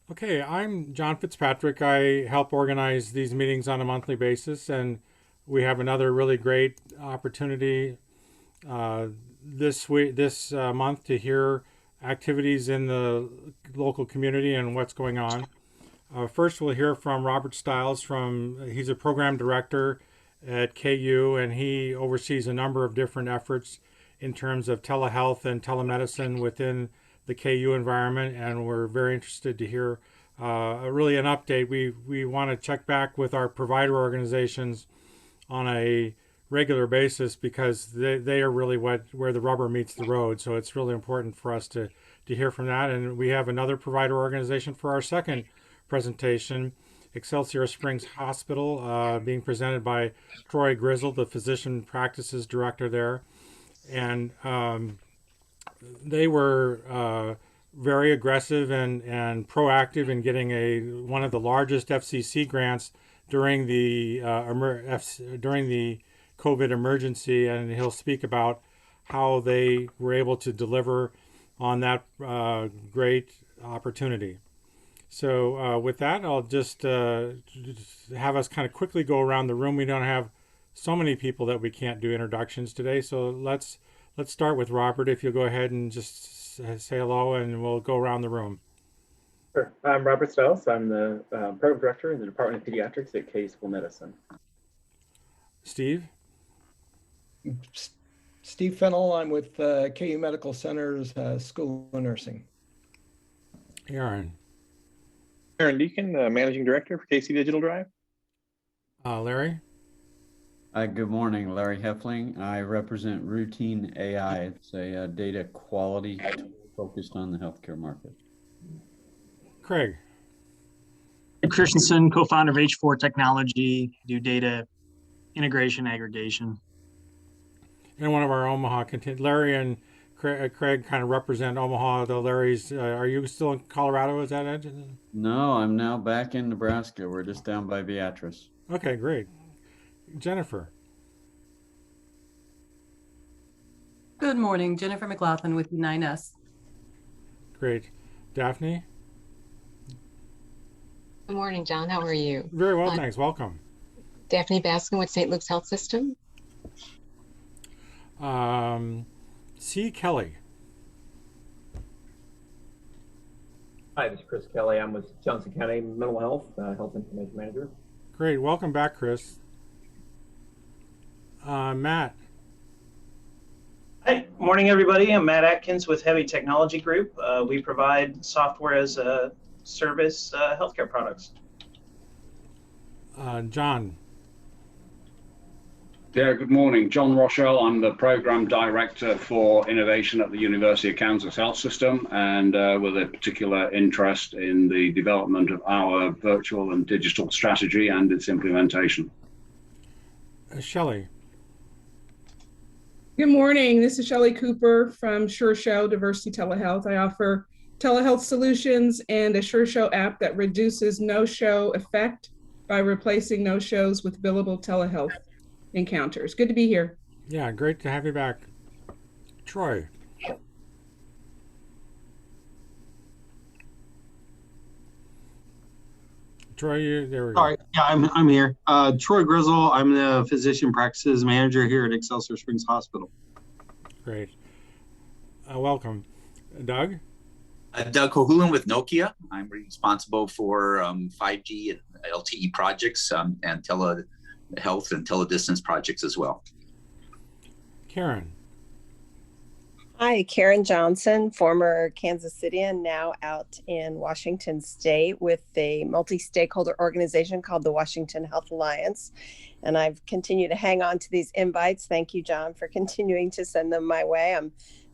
Okay, I'm John Fitzpatrick. I help organize these meetings on a monthly basis, and we have another really great opportunity uh, this month to hear activities in the local community and what's going on. First, we'll hear from Robert Stiles. He's a program director at KU, and he oversees a number of different efforts in terms of telehealth and telemedicine within the KU environment. And we're very interested to hear really an update. We want to check back with our provider organizations on a regular basis because they are really where the rubber meets the road. So it's really important for us to hear from that. And we have another provider organization for our second presentation, Excelsior Springs Hospital, being presented by Troy Grizzle, the physician practices director there. And they were very aggressive and proactive in getting one of the largest FCC grants during the COVID emergency, and he'll speak about how they were able to deliver on that great opportunity. So with that, I'll just have us kind of quickly go around the room. We don't have so many people that we can't do introductions today. So let's start with Robert. If you'll go ahead and just say hello, and we'll go around the room. Sure. I'm Robert Stiles. I'm the program director in the Department of Pediatrics at KU School Medicine. Steve? Steve Fennell. I'm with KU Medical Center's School of Nursing. Aaron? Aaron Deacon, Managing Director for KC Digital Drive. Larry? Good morning, Larry Heffling. I represent Routine AI. It's a data quality tool focused on the healthcare market. Craig? Ed Christensen, co-founder of H4 Technology, do data integration aggregation. And one of our Omaha Larry and Craig kind of represent Omaha, though Larry's, are you still in Colorado? Is that it? No, I'm now back in Nebraska. We're just down by Beatrice. Okay, great. Jennifer? Good morning, Jennifer McLaughlin with U9S. Great. Daphne? Good morning, John. How are you? Very well, thanks. Welcome. Daphne Baskin with St. Luke's Health System. C. Kelly. Hi, this is Chris Kelly. I'm with Johnson County Mental Health, Health Information Manager. Great. Welcome back, Chris. Matt. Hi, morning, everybody. I'm Matt Atkins with Heavy Technology Group. We provide software as a service healthcare products. John. Yeah, good morning. John Rochelle. I'm the Program Director for Innovation at the University of Kansas Health System, and with a particular interest in the development of our virtual and digital strategy and its implementation. Shelley. Good morning. This is Shelley Cooper from SureShow Diversity Telehealth. I offer telehealth solutions and a SureShow app that reduces no-show effect by replacing no-shows with billable telehealth encounters. Good to be here. Yeah, great to have you back. Troy. Troy, there we go. Sorry, yeah, I'm here. Troy Grizzle. I'm the physician practices manager here at Excelsior Springs Hospital. Great. Welcome. Doug? Doug Cohulan with Nokia. I'm responsible for 5G and LTE projects and telehealth and teledistance projects as well. Karen. Hi, Karen Johnson, former Kansas Cityan, now out in Washington State with a multi-stakeholder organization called the Washington Health Alliance. And I've continued to hang on to these invites. Thank you, John, for continuing to send them my way. I'm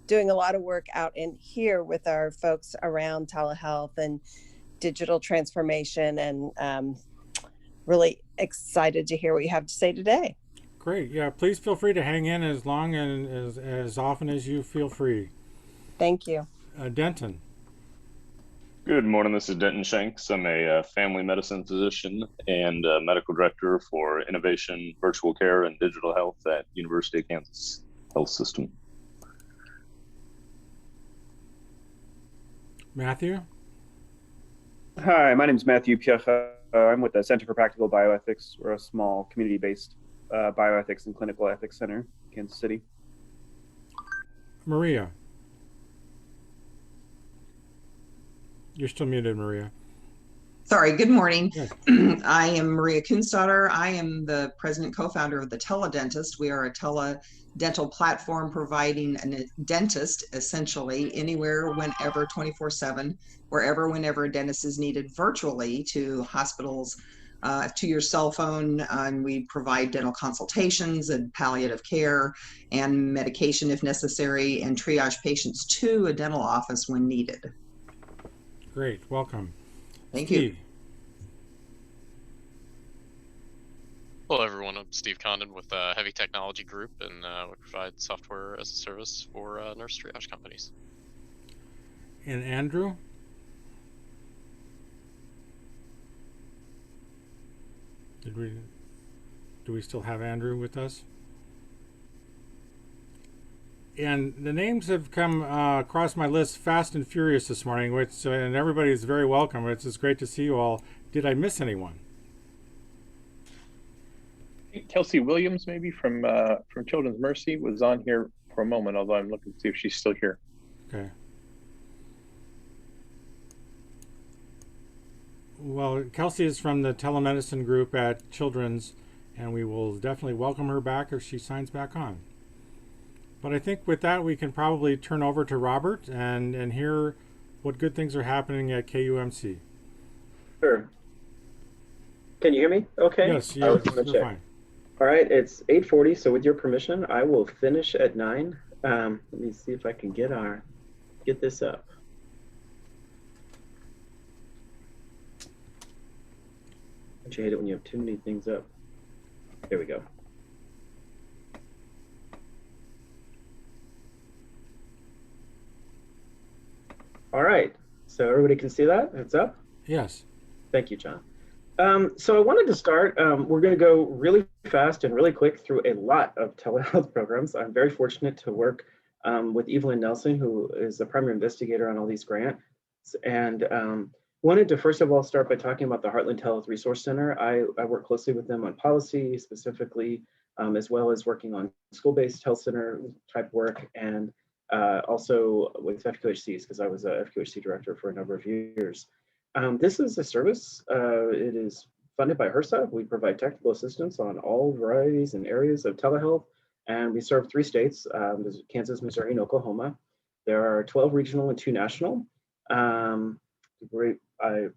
doing a lot of work out in here with our folks around telehealth and digital transformation, and really excited to hear what you have to say today. Great. Yeah, please feel free to hang in as long and as often as you feel free. Thank you. Denton. Good morning. This is Denton Shanks. I'm a family medicine physician and medical director for innovation, virtual care, and digital health at University of Kansas Health System. Matthew. Hi, my name is Matthew Piocha. I'm with the Center for Practical Bioethics. We're a small community-based bioethics and clinical ethics center in Kansas City. Maria. You're still muted, Maria. Sorry, good morning. Yes. I am Maria Kunstadter. I am the president co-founder of the Teledentist. We are a teledental platform providing a dentist essentially anywhere, whenever, 24/7, wherever, whenever a dentist is needed virtually to hospitals, to your cell phone. And we provide dental consultations and palliative care and medication if necessary, and triage patients to a dental office when needed. Great, welcome. Thank Steve. you. Hello, everyone. I'm Steve Condon with Heavy Technology Group, and we provide software as a service for nurse triage companies. And Andrew? Do we still have Andrew with us? And the names have come across my list fast and furious this morning, which and everybody's very welcome. It's great to see you all. Did I miss anyone? Kelsey Williams, maybe from Children's Mercy, was on here for a moment, although I'm looking to see if she's still here. Okay. Well, Kelsey is from the telemedicine group at Children's, and we will definitely welcome her back if she signs back on. But I think with that, we can probably turn over to Robert and hear what good things are happening at KUMC. Sure. Can you hear me? Okay. Yes, I was gonna you're check. fine. All right, it's 8:40, so with your permission, I will finish at 9. Let me see if I can get this up. Don't you hate it when you have too many things up? There we go. All right, so everybody can see that? It's up? Yes. Thank you, John. So I wanted to start, we're going to go really fast and really quick through a lot of telehealth programs. I'm very fortunate to work with Evelyn Nelson, who is the primary investigator on all these grants. And wanted to first of all start by talking about the Heartland Telehealth Resource Center. I work closely with them on policy specifically, as well as working on school-based health center type work, and also with FQHCs, because I was a FQHC director for a number of years. This is a service. It is funded by HRSA. We provide technical assistance on all varieties and areas of telehealth, and we serve 3 states, Kansas, Missouri, and Oklahoma. There are 12 regional and 2 national.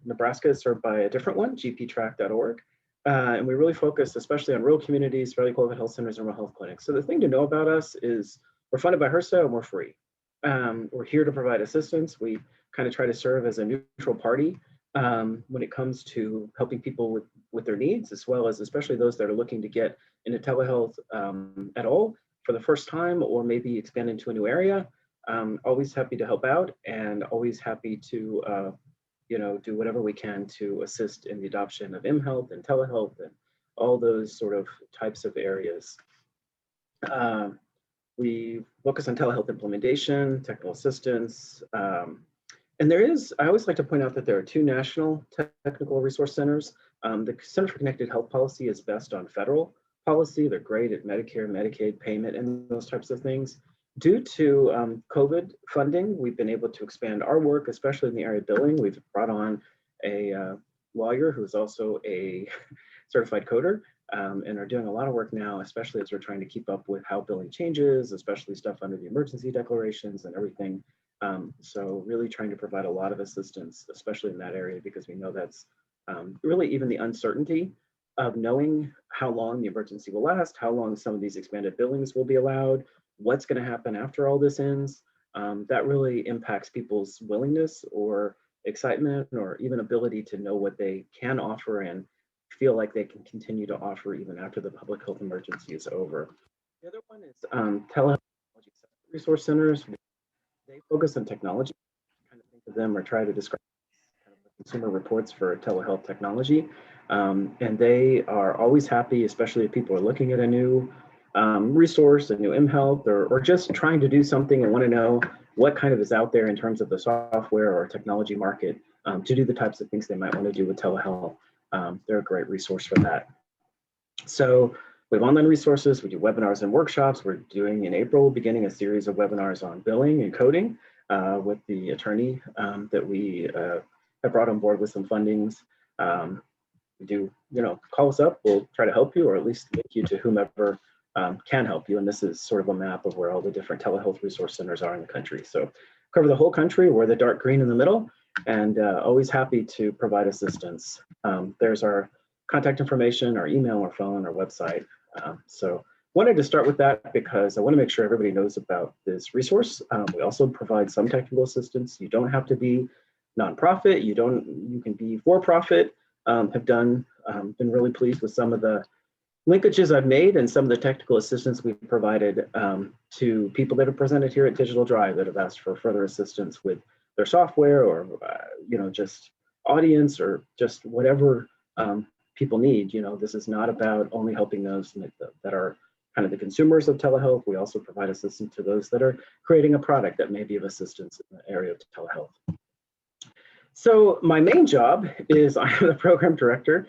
Nebraska is served by a different one, gptrack.org. And we really focus especially on rural communities, fairly qualified health centers, and rural health clinics. So the thing to know about us is we're funded by HRSA and we're free. We're here to provide assistance. We kind of try to serve as a neutral party when it comes to helping people with their needs, as well as especially those that are looking to get into telehealth at all for the first time, or maybe expand into a new area. Always happy to help out, and always happy to do whatever we can to assist in the adoption of mHealth and telehealth and all those sort of types of areas. We focus on telehealth implementation, technical assistance, and I always like to point out that there are 2 national technical resource centers. The Center for Connected Health Policy is best on federal policy. They're great at Medicare, Medicaid payment, and those types of things. Due to COVID funding, we've been able to expand our work, especially in the area of billing. We've brought on a lawyer who's also a certified coder, and are doing a lot of work now, especially as we're trying to keep up with how billing changes, especially stuff under the emergency declarations and everything. So really trying to provide a lot of assistance, especially in that area, because we know that's really even the uncertainty of knowing how long the emergency will last, how long some of these expanded billings will be allowed, what's going to happen after all this ends. That really impacts people's willingness or excitement, or even ability to know what they can offer and feel like they can continue to offer even after the public health emergency is over. The other one is telehealth resource centers. They focus on technology. Kind of think of them or try to describe kind of the consumer reports for telehealth technology. And they are always happy, especially if people are looking at a new resource, a new mHealth, or just trying to do something and want to know what kind of is out there in terms of the software or technology market to do the types of things they might want to do with telehealth. They're a great resource for that. So we have online resources, we do webinars and workshops. We're doing in April, beginning a series of webinars on billing and coding with the attorney that we have brought on board with some fundings. We do, call us up, we'll try to help you, or at least link you to whomever can help you. And this is sort of a map of where all the different telehealth resource centers are in the country. So cover the whole country, we're the dark green in the middle, and always happy to provide assistance. There's our contact information, our email, our phone, our website. So wanted to start with that because I want to make sure everybody knows about this resource. We also provide some technical assistance. You don't have to be nonprofit. You can be for profit. Have been really pleased with some of the linkages I've made and some of the technical assistance we've provided to people that have presented here at Digital Drive that have asked for further assistance with their software or just audience or just whatever people need. This is not about only helping those that are kind of the consumers of telehealth. We also provide assistance to those that are creating a product that may be of assistance in the area of telehealth. So my main job is I am the program director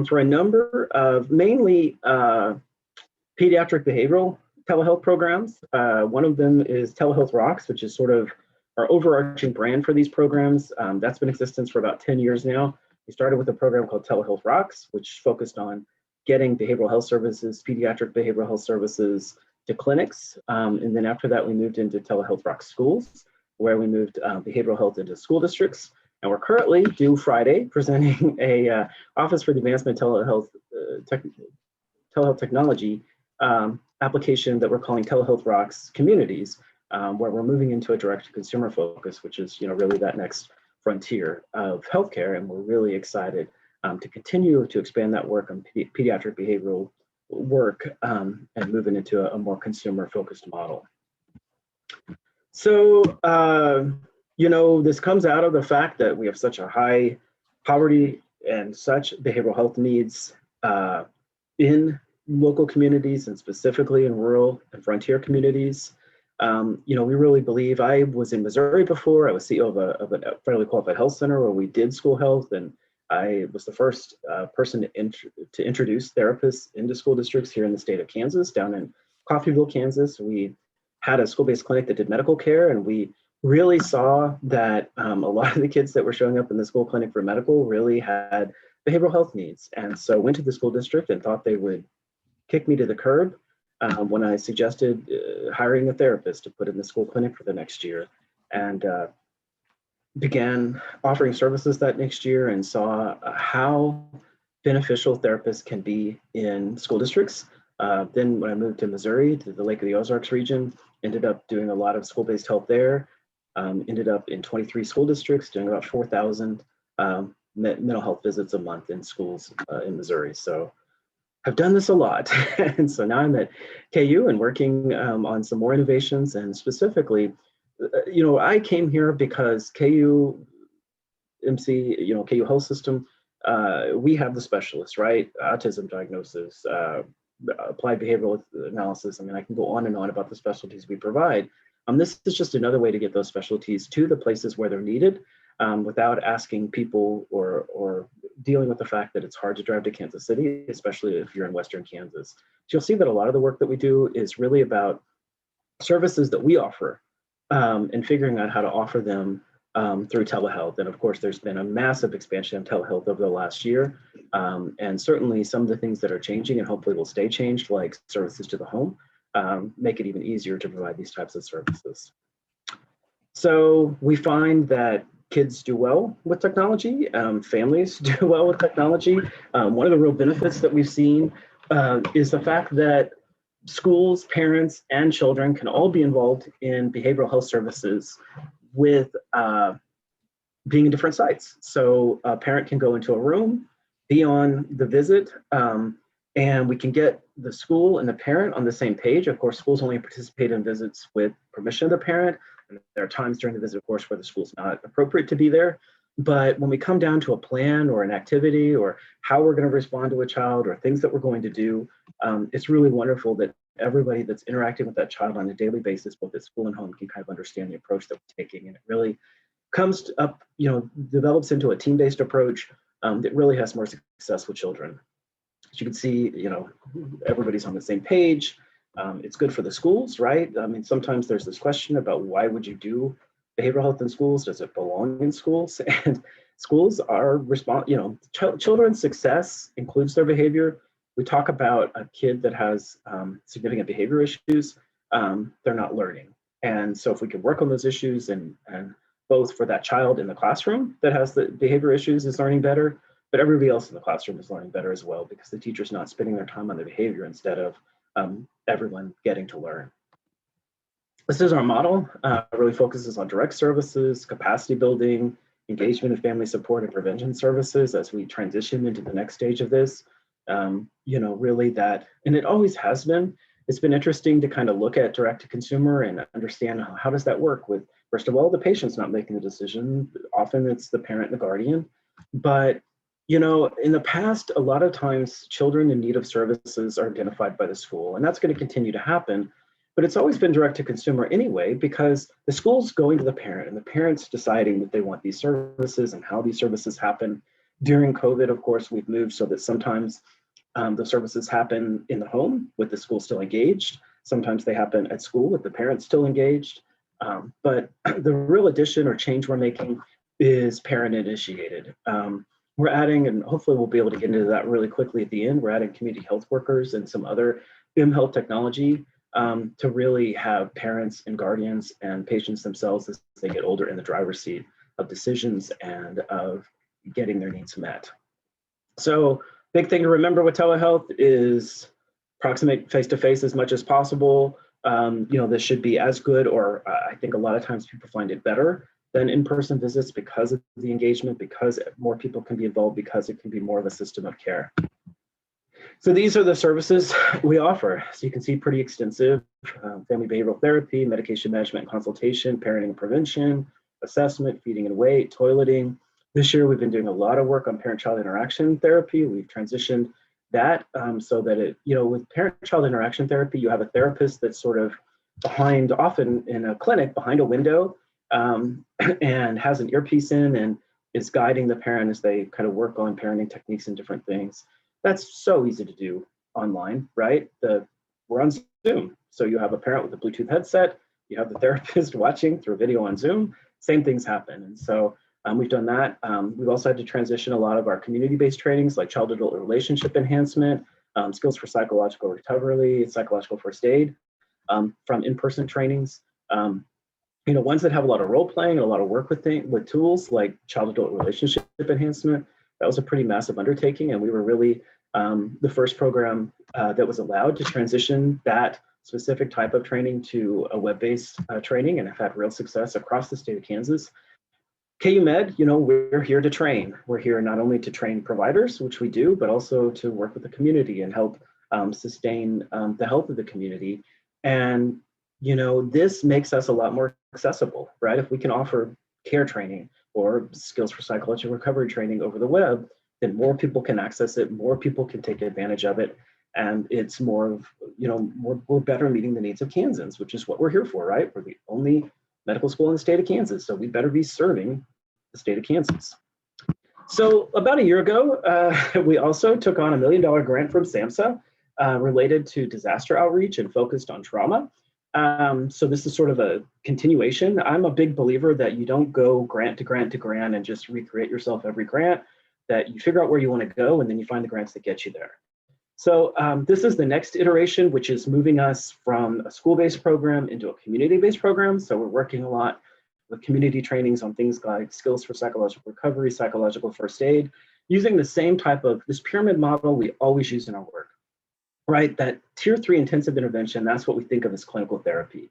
for a number of mainly pediatric behavioral telehealth programs. One of them is Telehealth Rocks, which is sort of our overarching brand for these programs. That's been in existence for about 10 years now. We started with a program called Telehealth Rocks, which focused on getting behavioral health services, pediatric behavioral health services to clinics. And then after that, we moved into Telehealth Rocks Schools, where we moved behavioral health into school districts. And we're currently, due Friday, presenting a Office for the Advancement of Telehealth Technology application that we're calling Telehealth Rocks Communities, where we're moving into a direct-to-consumer focus, which is really that next frontier of healthcare. And we're really excited to continue to expand that work on pediatric behavioral work and moving into a more consumer-focused model. So, this comes out of the fact that we have such a high poverty and such behavioral health needs in local communities and specifically in rural and frontier communities. We really believe, I was in Missouri before. I was CEO of a federally qualified health center where we did school health, and I was the first person to introduce therapists into school districts here in the state of Kansas, down in Coffeyville, Kansas. We had a school-based clinic that did medical care, and we really saw that a lot of the kids that were showing up in the school clinic for medical really had behavioral health needs. And so went to the school district and thought they would kick me to the curb when I suggested hiring a therapist to put in the school clinic for the next year, and began offering services that next year and saw how beneficial therapists can be in school districts. Then when I moved to Missouri, to the Lake of the Ozarks region, ended up doing a lot of school-based health there. Ended up in 23 school districts, doing about 4,000 mental health visits a month in schools in Missouri. So I've done this a lot. And so now I'm at KU and working on some more innovations. And specifically, I came here because KU MC, KU Health System, we have the specialists, right? Autism diagnosis, applied behavioral analysis. I mean, I can go on and on about the specialties we provide. This is just another way to get those specialties to the places where they're needed without asking people or dealing with the fact that it's hard to drive to Kansas City, especially if you're in Western Kansas. So you'll see that a lot of the work that we do is really about services that we offer and figuring out how to offer them through telehealth. And of course, there's been a massive expansion of telehealth over the last year. And certainly some of the things that are changing and hopefully will stay changed, like services to the home, make it even easier to provide these types of services. So we find that kids do well with technology, families do well with technology. One of the real benefits that we've seen is the fact that schools, parents, and children can all be involved in behavioral health services with being in different sites. So a parent can go into a room, be on the visit, and we can get the school and the parent on the same page. Of course, schools only participate in visits with permission of the parent. And there are times during the visit, of course, where the school's not appropriate to be there. But when we come down to a plan or an activity or how we're going to respond to a child or things that we're going to do, it's really wonderful that everybody that's interacting with that child on a daily basis, both at school and home, can kind of understand the approach that we're taking. And it really comes up, develops into a team-based approach that really has more success with children. As you can see, everybody's on the same page. It's good for the schools, right? I mean, sometimes there's this question about why would you do behavioral health in schools? Does it belong in schools? And schools are children's success includes their behavior. We talk about a kid that has significant behavior issues, they're not learning. And so if we could work on those issues and both for that child in the classroom that has the behavior issues is learning better, but everybody else in the classroom is learning better as well, because the teacher's not spending their time on the behavior instead of everyone getting to learn. This is our model. Really focuses on direct services, capacity building, engagement and family support and prevention services as we transition into the next stage of this. Really that, and it always has been, it's been interesting to kind of look at direct to consumer and understand how does that work with, first of all, the patient's not making the decision. Often it's the parent and the guardian. But, in the past, a lot of times children in need of services are identified by the school, and that's going to continue to happen. But it's always been direct to consumer anyway, because the school's going to the parent and the parent's deciding that they want these services and how these services happen. During COVID, of course, we've moved so that sometimes the services happen in the home with the school still engaged. Sometimes they happen at school with the parents still engaged. But the real addition or change we're making is parent initiated. We're adding, and hopefully we'll be able to get into that really quickly at the end, we're adding community health workers and some other health technology to really have parents and guardians and patients themselves as they get older in the driver's seat of decisions and of getting their needs met. So big thing to remember with telehealth is approximate face-to-face as much as possible. This should be as good, or I think a lot of times people find it better than in-person visits because of the engagement, because more people can be involved, because it can be more of a system of care. So these are the services we offer. So you can see pretty extensive family behavioral therapy, medication management and consultation, parenting and prevention, assessment, feeding and weight, toileting. This year, we've been doing a lot of work on parent-child interaction therapy. We've transitioned that so that it, with parent-child interaction therapy, you have a therapist that's sort of behind, often in a clinic, behind a window, and has an earpiece in and is guiding the parent as they kind of work on parenting techniques and different things. That's so easy to do online, right? We're on Zoom. So you have a parent with a Bluetooth headset, you have the therapist watching through a video on Zoom, same things happen. And so we've done that. We've also had to transition a lot of our community-based trainings like child-adult relationship enhancement, skills for psychological recovery, psychological first aid from in-person trainings. Ones that have a lot of role-playing and a lot of work with tools like child-adult relationship enhancement. That was a pretty massive undertaking, and we were really the first program that was allowed to transition that specific type of training to a web-based training, and have had real success across the state of Kansas. KU Med, we're here to train. We're here not only to train providers, which we do, but also to work with the community and help sustain the health of the community. And, this makes us a lot more accessible, right? If we can offer care training or skills for psychological recovery training over the web, then more people can access it, more people can take advantage of it. And it's more of, we're better meeting the needs of Kansans, which is what we're here for, right? We're the only medical school in the state of Kansas, so we better be serving the state of Kansas. So about a year ago, we also took on $1 million grant from SAMHSA related to disaster outreach and focused on trauma. So this is sort of a continuation. I'm a big believer that you don't go grant to grant to grant and just recreate yourself every grant, that you figure out where you want to go and then you find the grants that get you there. So this is the next iteration, which is moving us from a school-based program into a community-based program. So we're working a lot with community trainings on things like skills for psychological recovery, psychological first aid, using the same type of this pyramid model we always use in our work, right? That tier 3 intensive intervention, that's what we think of as clinical therapy.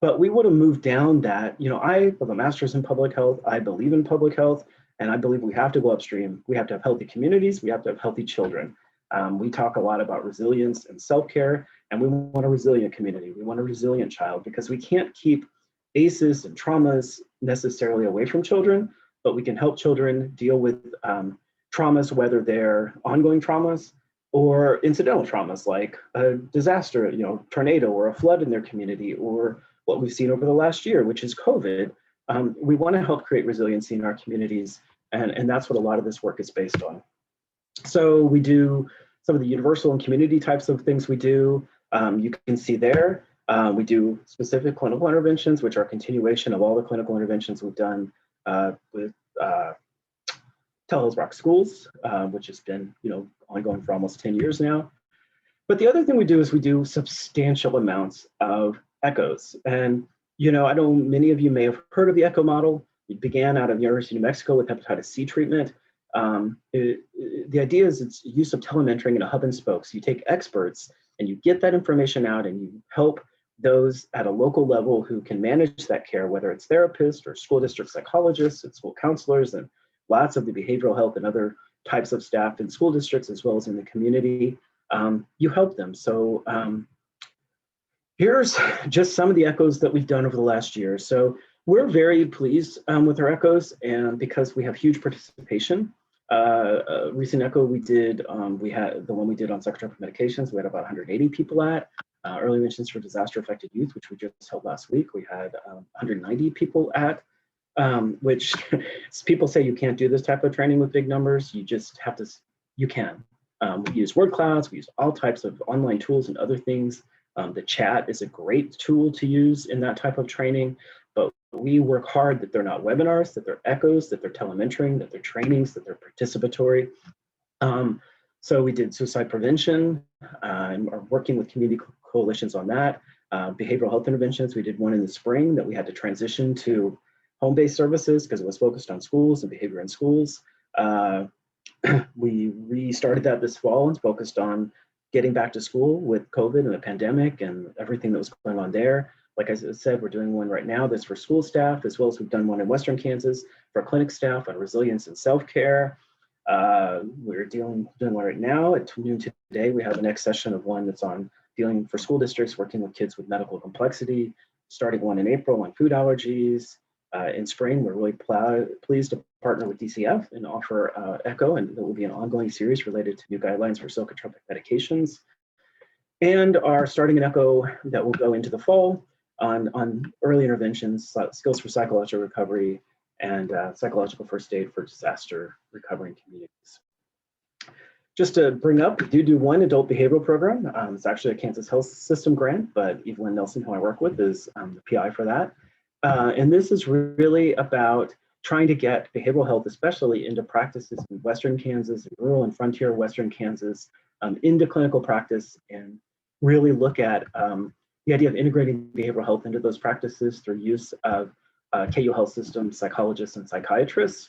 But we would have moved down that, I have a master's in public health, I believe in public health, and I believe we have to go upstream. We have to have healthy communities, we have to have healthy children. We talk a lot about resilience and self-care, and we want a resilient community. We want a resilient child, because we can't keep ACEs and traumas necessarily away from children, but we can help children deal with traumas, whether they're ongoing traumas or incidental traumas like a disaster, tornado or a flood in their community, or what we've seen over the last year, which is COVID. We want to help create resiliency in our communities, and that's what a lot of this work is based on. So we do some of the universal and community types of things we do. You can see there, we do specific clinical interventions, which are a continuation of all the clinical interventions we've done with Telehealth Rock Schools, which has been ongoing for almost 10 years now. But the other thing we do is we do substantial amounts of echoes. And I know many of you may have heard of the echo model. It began out of the University of New Mexico with hepatitis C treatment. The idea is it's use of telementoring and a hub and spoke. So you take experts and you get that information out and you help those at a local level who can manage that care, whether it's therapists or school district psychologists and school counselors and lots of the behavioral health and other types of staff in school districts as well as in the community. You help them. So here's just some of the echoes that we've done over the last year. So we're very pleased with our echoes, and because we have huge participation. A recent echo we did, we had the one we did on psychotropic medications, we had about 180 people at. Early interventions for disaster affected youth, which we just held last week, we had 190 people at, which people say you can't do this type of training with big numbers. You just have to, you can. We use word clouds, we use all types of online tools and other things. The chat is a great tool to use in that type of training, but we work hard that they're not webinars, that they're echoes, that they're telementoring, that they're trainings, that they're participatory. So we did suicide prevention, and are working with community coalitions on that. Behavioral health interventions, we did one in the spring that we had to transition to home-based services because it was focused on schools and behavior in schools. We restarted that this fall and focused on getting back to school with COVID and the pandemic and everything that was going on there. Like I said, we're doing one right now that's for school staff, as well as we've done one in Western Kansas for clinic staff on resilience and self-care. We're doing one right now at noon today. We have the next session of one that's on dealing for school districts, working with kids with medical complexity, starting one in April on food allergies. In spring, we're really pleased to partner with DCF and offer ECHO, and there will be an ongoing series related to new guidelines for psychotropic medications. And are starting an ECHO that will go into the fall on early interventions, skills for psychological recovery, and psychological first aid for disaster recovery in communities. Just to bring up, we do one adult behavioral program. It's actually a Kansas Health System grant, but Evelyn Nelson, who I work with, is the PI for that. And this is really about trying to get behavioral health, especially into practices in Western Kansas, rural and frontier Western Kansas, into clinical practice, and really look at the idea of integrating behavioral health into those practices through use of KU Health System psychologists and psychiatrists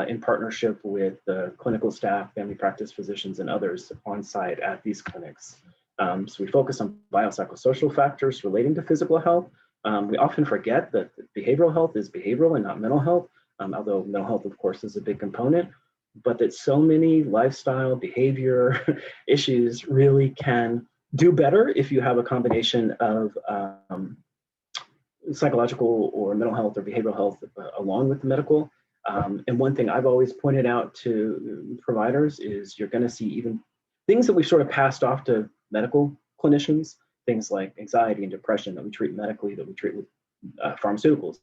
in partnership with the clinical staff, family practice physicians, and others on site at these clinics. So we focus on biopsychosocial factors relating to physical health. We often forget that behavioral health is behavioral and not mental health, although mental health, of course, is a big component, but that so many lifestyle behavior issues really can do better if you have a combination of psychological or mental health or behavioral health along with the medical. And one thing I've always pointed out to providers is you're going to see even things that we've sort of passed off to medical clinicians, things like anxiety and depression that we treat medically, that we treat with pharmaceuticals,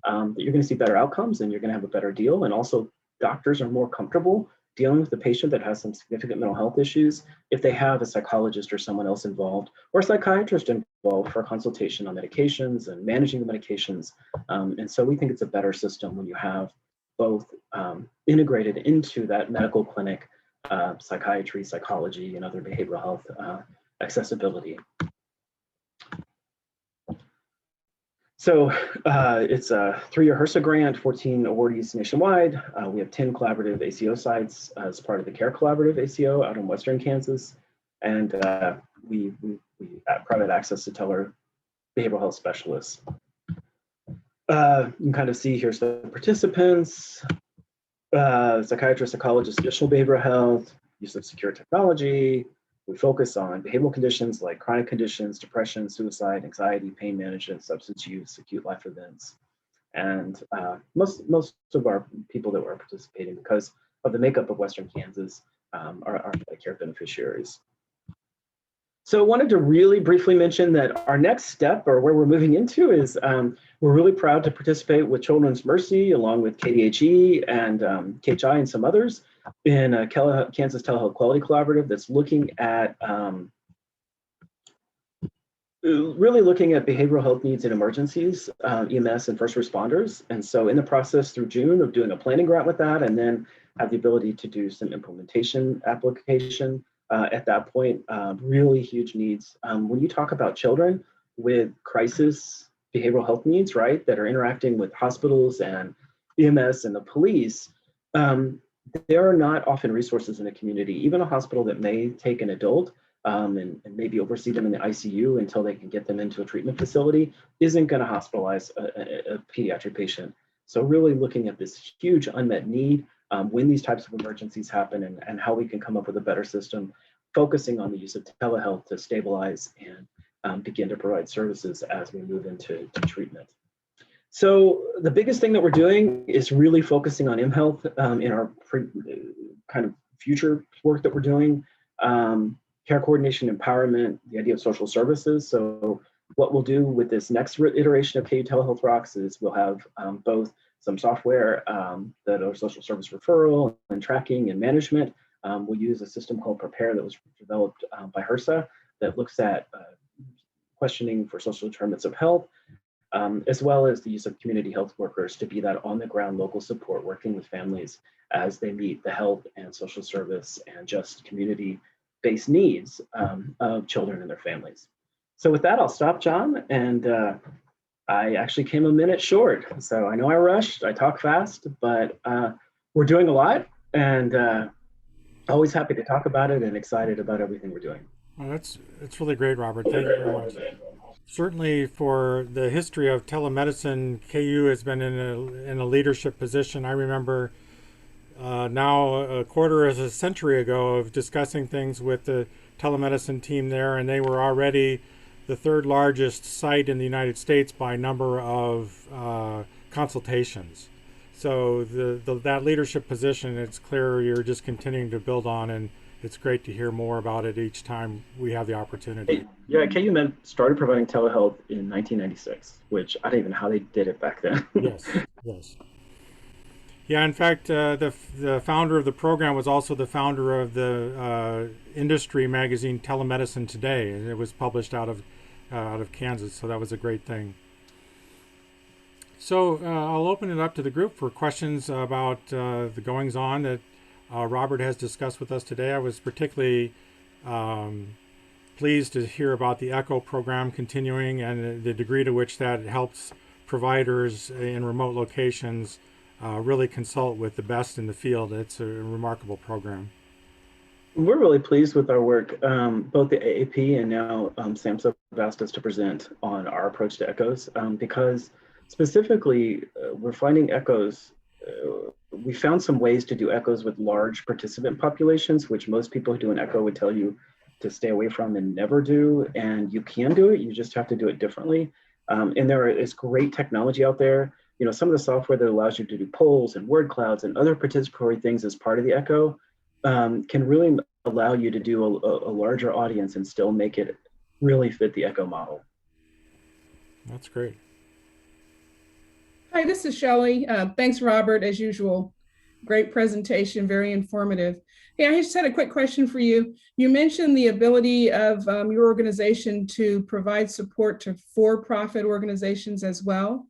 that you're going to see better outcomes and you're going to have a better deal. And also doctors are more comfortable dealing with the patient that has some significant mental health issues if they have a psychologist or someone else involved, or a psychiatrist involved for consultation on medications and managing the medications. And so we think it's a better system when you have both integrated into that medical clinic, psychiatry, psychology, and other behavioral health accessibility. So it's a 3-year HRSA grant, 14 awardees nationwide. We have 10 collaborative ACO sites as part of the CARE Collaborative ACO out in Western Kansas. And we provide access to teller behavioral health specialists. You can kind of see here's the participants, psychiatrists, psychologists, additional behavioral health, use of secure technology. We focus on behavioral conditions like chronic conditions, depression, suicide, anxiety, pain management, substance use, acute life events. And most of our people that were participating, because of the makeup of Western Kansas, our Medicare beneficiaries. So I wanted to really briefly mention that our next step, or where we're moving into, is we're really proud to participate with Children's Mercy along with KDHE and KHI and some others in a Kansas Telehealth Quality Collaborative that's looking at really looking at behavioral health needs in emergencies, EMS and first responders. And so in the process through June of doing a planning grant with that, and then have the ability to do some implementation application at that point. Really huge needs. When you talk about children with crisis behavioral health needs, right, that are interacting with hospitals and EMS and the police, there are not often resources in a community. Even a hospital that may take an adult and maybe oversee them in the ICU until they can get them into a treatment facility isn't going to hospitalize a pediatric patient. So really looking at this huge unmet need when these types of emergencies happen, and how we can come up with a better system, focusing on the use of telehealth to stabilize and begin to provide services as we move into treatment. So the biggest thing that we're doing is really focusing on mHealth in our kind of future work that we're doing. Care coordination, empowerment, the idea of social services. So what we'll do with this next iteration of KU Telehealth Rocks is we'll have both some software that are social service referral and tracking and management. We'll use a system called Prepare that was developed by HRSA that looks at questioning for social determinants of health, as well as the use of community health workers to be that on the ground local support working with families as they meet the health and social service and just community-based needs of children and their families. So with that, I'll stop, John, and I actually came a minute short. So I know I rushed, I talk fast, but we're doing a lot, and always happy to talk about it and excited about everything we're doing. Well, that's really great, Robert. Thank you very much. Certainly for the history of telemedicine, KU has been in a leadership position. I remember now a quarter of a century ago of discussing things with the telemedicine team there, and they were already the third largest site in the United States by number of consultations. So that leadership position, it's clear you're just continuing to build on, and it's great to hear more about it each time we have the opportunity. Yeah, KU Med started providing telehealth in 1996, which I don't even know how they did it back then. Yes. Yeah, in fact, the founder of the program was also the founder of the industry magazine Telemedicine Today, and it was published out of Kansas, so that was a great thing. So I'll open it up to the group for questions about the goings-on that Robert has discussed with us today. I was particularly pleased to hear about the ECHO program continuing and the degree to which that helps providers in remote locations really consult with the best in the field. It's a remarkable program. We're really pleased with our work. Both the AAP and now SAMHSA have asked us to present on our approach to ECHOs because specifically we're finding ECHOs. We found some ways to do ECHOs with large participant populations, which most people who do an ECHO would tell you to stay away from and never do. And you can do it, you just have to do it differently. And there is great technology out there. You know, some of the software that allows you to do polls and word clouds and other participatory things as part of the ECHO can really allow you to do a larger audience and still make it really fit the ECHO model. That's great. Hi, this is Shelley. Thanks, Robert, as usual. Great presentation, very informative. Hey, I just had a quick question for you. You mentioned the ability of your organization to provide support to for-profit organizations as well.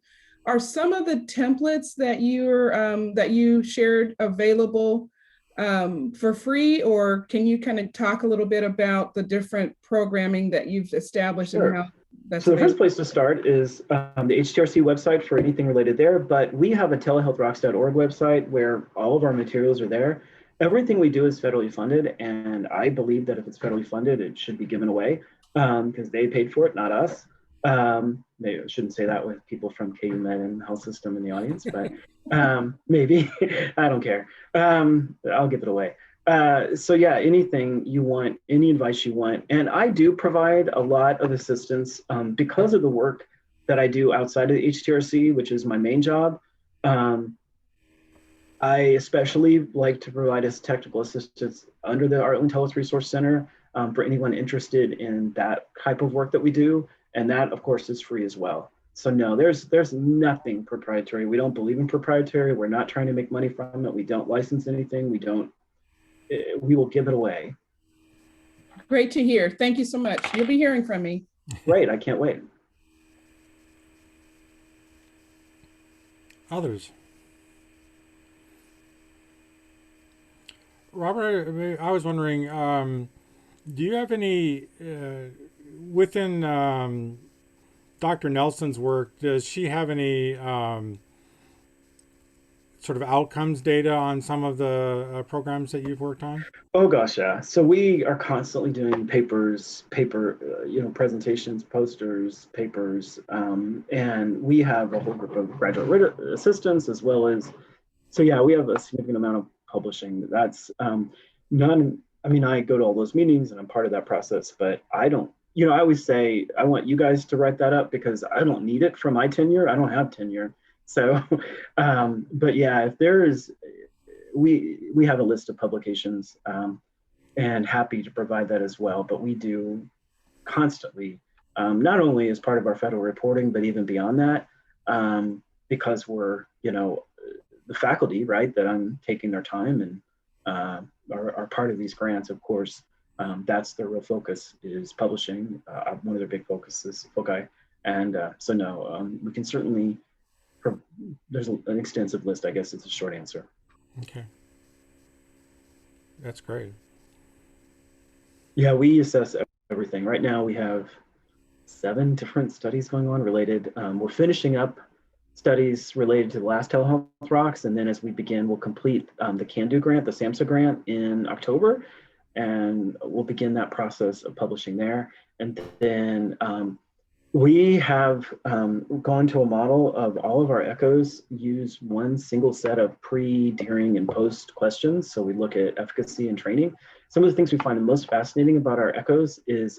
Are some of the templates that you shared available for free, or can you kind of talk a little bit about the different programming that you've established? Sure. And how that's so the available? first place to start is the HTRC website for anything related there, but we have a telehealthrocks.org website where all of our materials are there. Everything we do is federally funded, and I believe that if it's federally funded, it should be given away because they paid for it, not us. Maybe I shouldn't say that with people from KU Med and Health System in the audience, but maybe, I don't care. I'll give it away. So yeah, anything you want, any advice you want. And I do provide a lot of assistance because of the work that I do outside of the HTRC, which is my main job. I especially like to provide as technical assistance under the Artland Health Resource Center for anyone interested in that type of work that we do. And that, of course, is free as well. So no, there's nothing proprietary. We don't believe in proprietary. We're not trying to make money from it. We don't license anything. We will give it away. Great to hear. Thank you so much. You'll be hearing from me. Great, I can't wait. Others. Robert, I was wondering, do you have any, within Dr. Nelson's work, does she have any sort of outcomes data on some of the programs that you've worked on? Oh gosh, yeah. So we are constantly doing presentations, posters, papers, and we have a whole group of graduate assistants as well as, so yeah, we have a significant amount of publishing. That's I go to all those meetings and I'm part of that process, but I don't, I always say, I want you guys to write that up because I don't need it for my tenure. I don't have tenure. So, but yeah, if there is, we have a list of publications and happy to provide that as well. But we do constantly, not only as part of our federal reporting, but even beyond that, because we're, the faculty, right, that I'm taking their time and are part of these grants, of course, that's their real focus is publishing, one of their big focuses, foci. And so no, we can certainly, there's an extensive list, I guess it's a short answer. Okay. That's great. Yeah, we assess everything. Right now we have 7 different studies going on related. We're finishing up studies related to the last telehealth rocks. And then as we begin, we'll complete the CAN-DO grant, the SAMHSA grant in October. And we'll begin that process of publishing there. And then we have gone to a model of all of our echoes use one single set of pre, during, and post questions. So we look at efficacy and training. Some of the things we find the most fascinating about our echoes is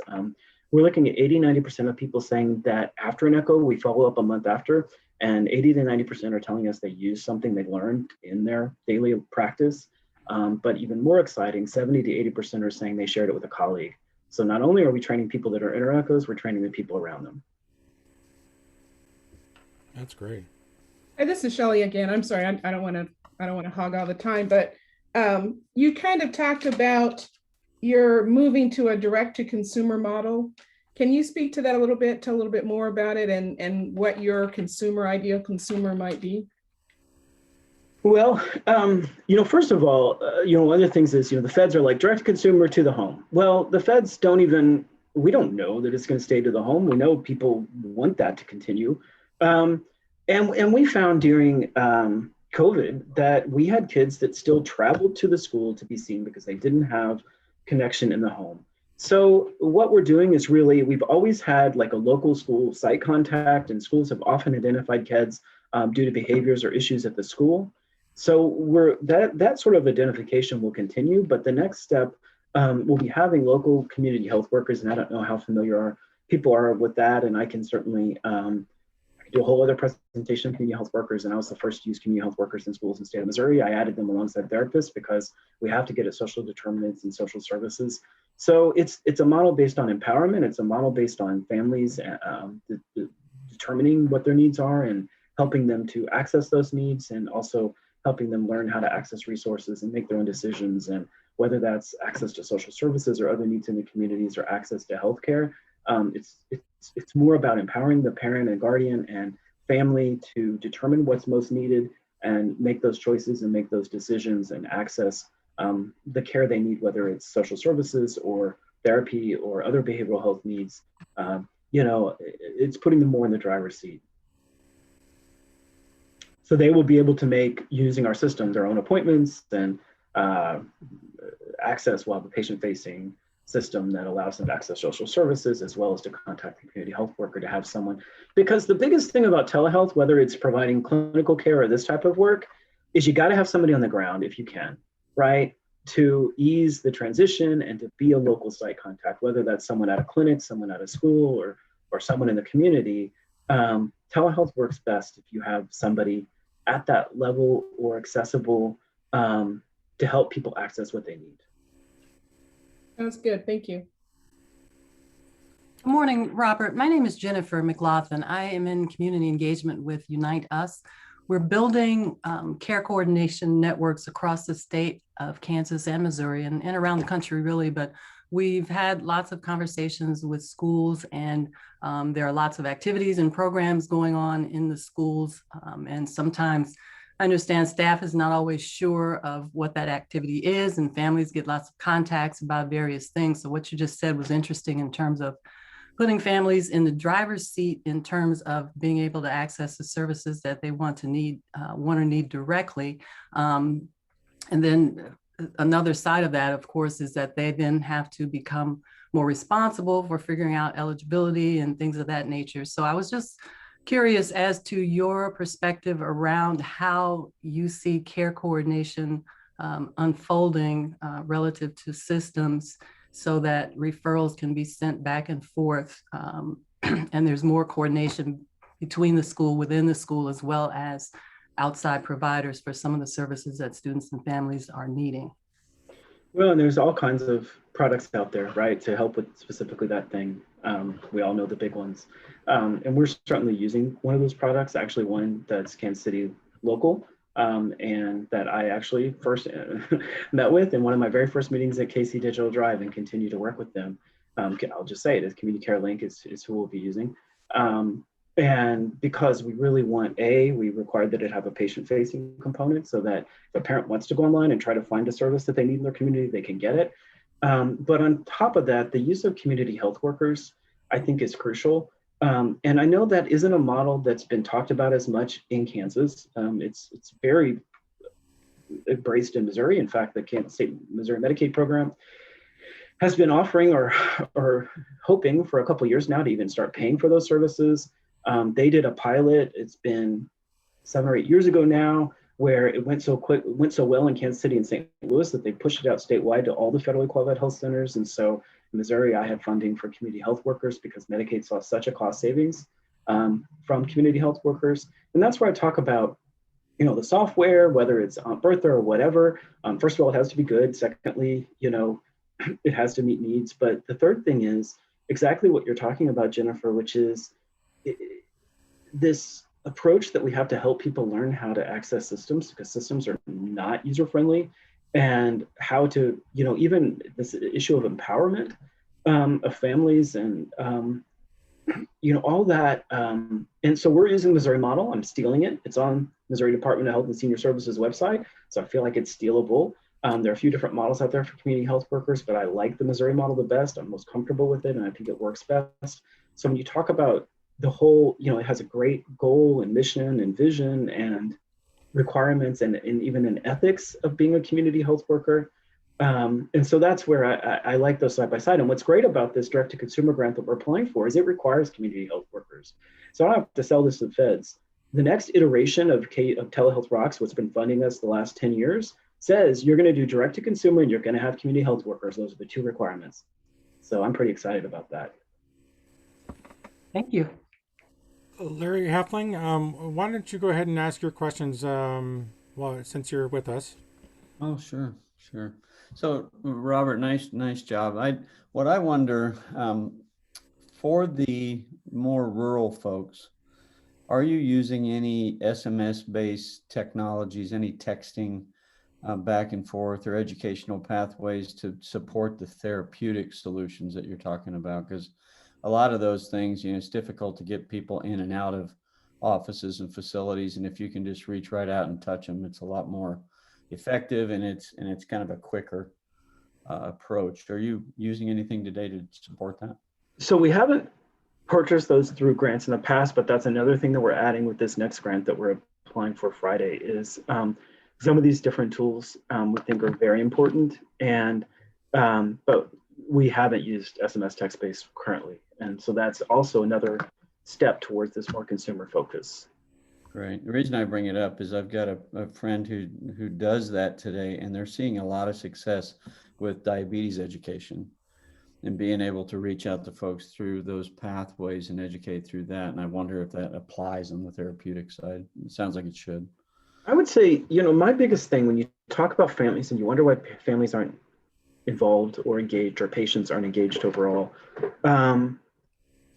we're looking at 80–90% of people saying that after an echo, we follow up a month after, and 80–90% are telling us they use something they learned in their daily practice. But even more exciting, 70–80% are saying they shared it with a colleague. So not only are we training people that are in our echoes, we're training the people around them. That's great. Hey, this is Shelley again. I'm sorry, I don't want to hog all the time, but you kind of talked about you're moving to a direct-to-consumer model. Can you speak to that a little bit, tell a little bit more about it and what your ideal consumer might be? Well, first of all, one of the things is, the feds are like direct to consumer to the home. Well, the feds we don't know that it's going to stay to the home. We know people want that to continue. And we found during COVID that we had kids that still traveled to the school to be seen because they didn't have connection in the home. So what we're doing is we've always had like a local school site contact, and schools have often identified kids due to behaviors or issues at the school. So that sort of identification will continue, but the next step will be having local community health workers, and I don't know how familiar people are with that, and I can certainly do a whole other presentation on community health workers, and I was the first to use community health workers in schools in the state of Missouri. I added them alongside therapists because we have to get at social determinants and social services. So it's a model based on empowerment. It's a model based on families determining what their needs are and helping them to access those needs, and also helping them learn how to access resources and make their own decisions, and whether that's access to social services or other needs in the communities or access to healthcare. It's more about empowering the parent and guardian and family to determine what's most needed and make those choices and make those decisions and access the care they need, whether it's social services or therapy or other behavioral health needs. It's putting them more in the driver's seat. So they will be able to make, using our system, their own appointments and access. We'll have a patient-facing system that allows them to access social services as well as to contact the community health worker to have someone. Because the biggest thing about telehealth, whether it's providing clinical care or this type of work, is you got to have somebody on the ground if you can, right? To ease the transition and to be a local site contact, whether that's someone at a clinic, someone at a school, or someone in the community. Telehealth works best if you have somebody at that level or accessible to help people access what they need. Sounds good. Thank you. Good morning, Robert. My name is Jennifer McLaughlin. I am in community engagement with Unite Us. We're building care coordination networks across the state of Kansas and Missouri and around the country, really. But we've had lots of conversations with schools, and there are lots of activities and programs going on in the schools. And sometimes I understand staff is not always sure of what that activity is, and families get lots of contacts about various things. So what you just said was interesting in terms of putting families in the driver's seat in terms of being able to access the services that they want or need directly. And then another side of that, of course, is that they then have to become more responsible for figuring out eligibility and things of that nature. So I was just curious as to your perspective around how you see care coordination unfolding relative to systems, so that referrals can be sent back and forth, and there's more coordination between the school, within the school, as well as outside providers for some of the services that students and families are needing. Well, and there's all kinds of products out there, right, to help with specifically that thing. We all know the big ones. And we're certainly using one of those products, actually one that's Kansas City local, and that I actually first met with in one of my very first meetings at KC Digital Drive and continue to work with them. I'll just say it, is Community Care Link is who we'll be using. And because we really want, we required that it have a patient-facing component so that if a parent wants to go online and try to find a service that they need in their community, they can get it. But on top of that, the use of community health workers, I think, is crucial. And I know that isn't a model that's been talked about as much in Kansas. It's very embraced in Missouri. In fact, the Kansas State Missouri Medicaid program has been offering or hoping for a couple of years now to even start paying for those services. They did a pilot, it's been 7 or 8 years ago now, where it went so well in Kansas City and St. Louis that they pushed it out statewide to all the federally qualified health centers. And so in Missouri, I had funding for community health workers because Medicaid saw such a cost savings from community health workers. And that's where I talk about, the software, whether it's Aunt Bertha or whatever. First of all, it has to be good. Secondly, it has to meet needs. But the third thing is exactly what you're talking about, Jennifer, which is this approach that we have to help people learn how to access systems, because systems are not user-friendly, and how to, even this issue of empowerment of families and, all that. And so we're using the Missouri model. I'm stealing it. It's on Missouri Department of Health and Senior Services website. So I feel like it's stealable. There are a few different models out there for community health workers, but I like the Missouri model the best. I'm most comfortable with it, and I think it works best. So when you talk about the whole, it has a great goal and mission and vision and requirements and even an ethics of being a community health worker. And so that's where I like those side by side. And what's great about this direct-to-consumer grant that we're applying for is it requires community health workers. So I don't have to sell this to the feds. The next iteration of Telehealth Rocks, what's been funding us the last 10 years, says you're going to do direct-to-consumer and you're going to have community health workers. Those are the two requirements. So I'm pretty excited about that. Thank you. Larry Heffling, why don't you go ahead and ask your questions since you're with us. Oh, sure. So Robert, nice job. What I wonder, for the more rural folks, are you using any SMS-based technologies, any texting back and forth, or educational pathways to support the therapeutic solutions that you're talking about? Because a lot of those things, it's difficult to get people in and out of offices and facilities. And if you can just reach right out and touch them, it's a lot more effective, and it's kind of a quicker approach. Are you using anything today to support that? So we haven't purchased those through grants in the past, but that's another thing that we're adding with this next grant that we're applying for Friday is some of these different tools we think are very important, and but we haven't used SMS text-based currently. And so that's also another step towards this more consumer focus. Great. The reason I bring it up is I've got a friend who does that today, and they're seeing a lot of success with diabetes education and being able to reach out to folks through those pathways and educate through that. And I wonder if that applies on the therapeutic side. It sounds like it should. I would say, my biggest thing when you talk about families and you wonder why families aren't involved or engaged or patients aren't engaged overall,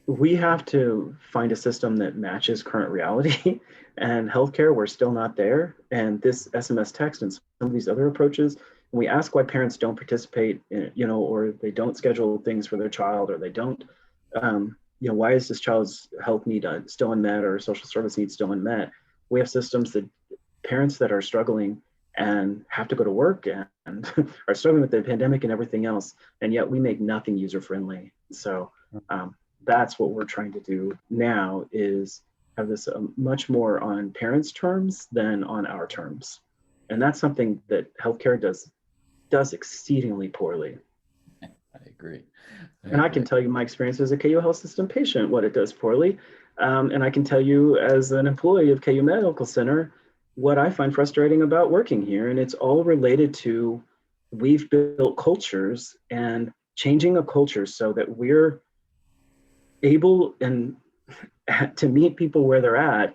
we have to find a system that matches current reality. And healthcare, we're still not there. And this SMS text and some of these other approaches, when we ask why parents don't participate, or they don't schedule things for their child, or they don't, why is this child's health need still unmet or social service needs still unmet? We have systems that parents that are struggling and have to go to work and are struggling with the pandemic and everything else, and yet we make nothing user friendly. So that's what we're trying to do now, is have this much more on parents' terms than on our terms. And that's something that healthcare does exceedingly poorly. I agree. And I can tell you my experience as a KU Health System patient, what it does poorly. And I can tell you as an employee of KU Medical Center, what I find frustrating about working here. And it's all related to, we've built cultures, and changing a culture so that we're able and to meet people where they're at.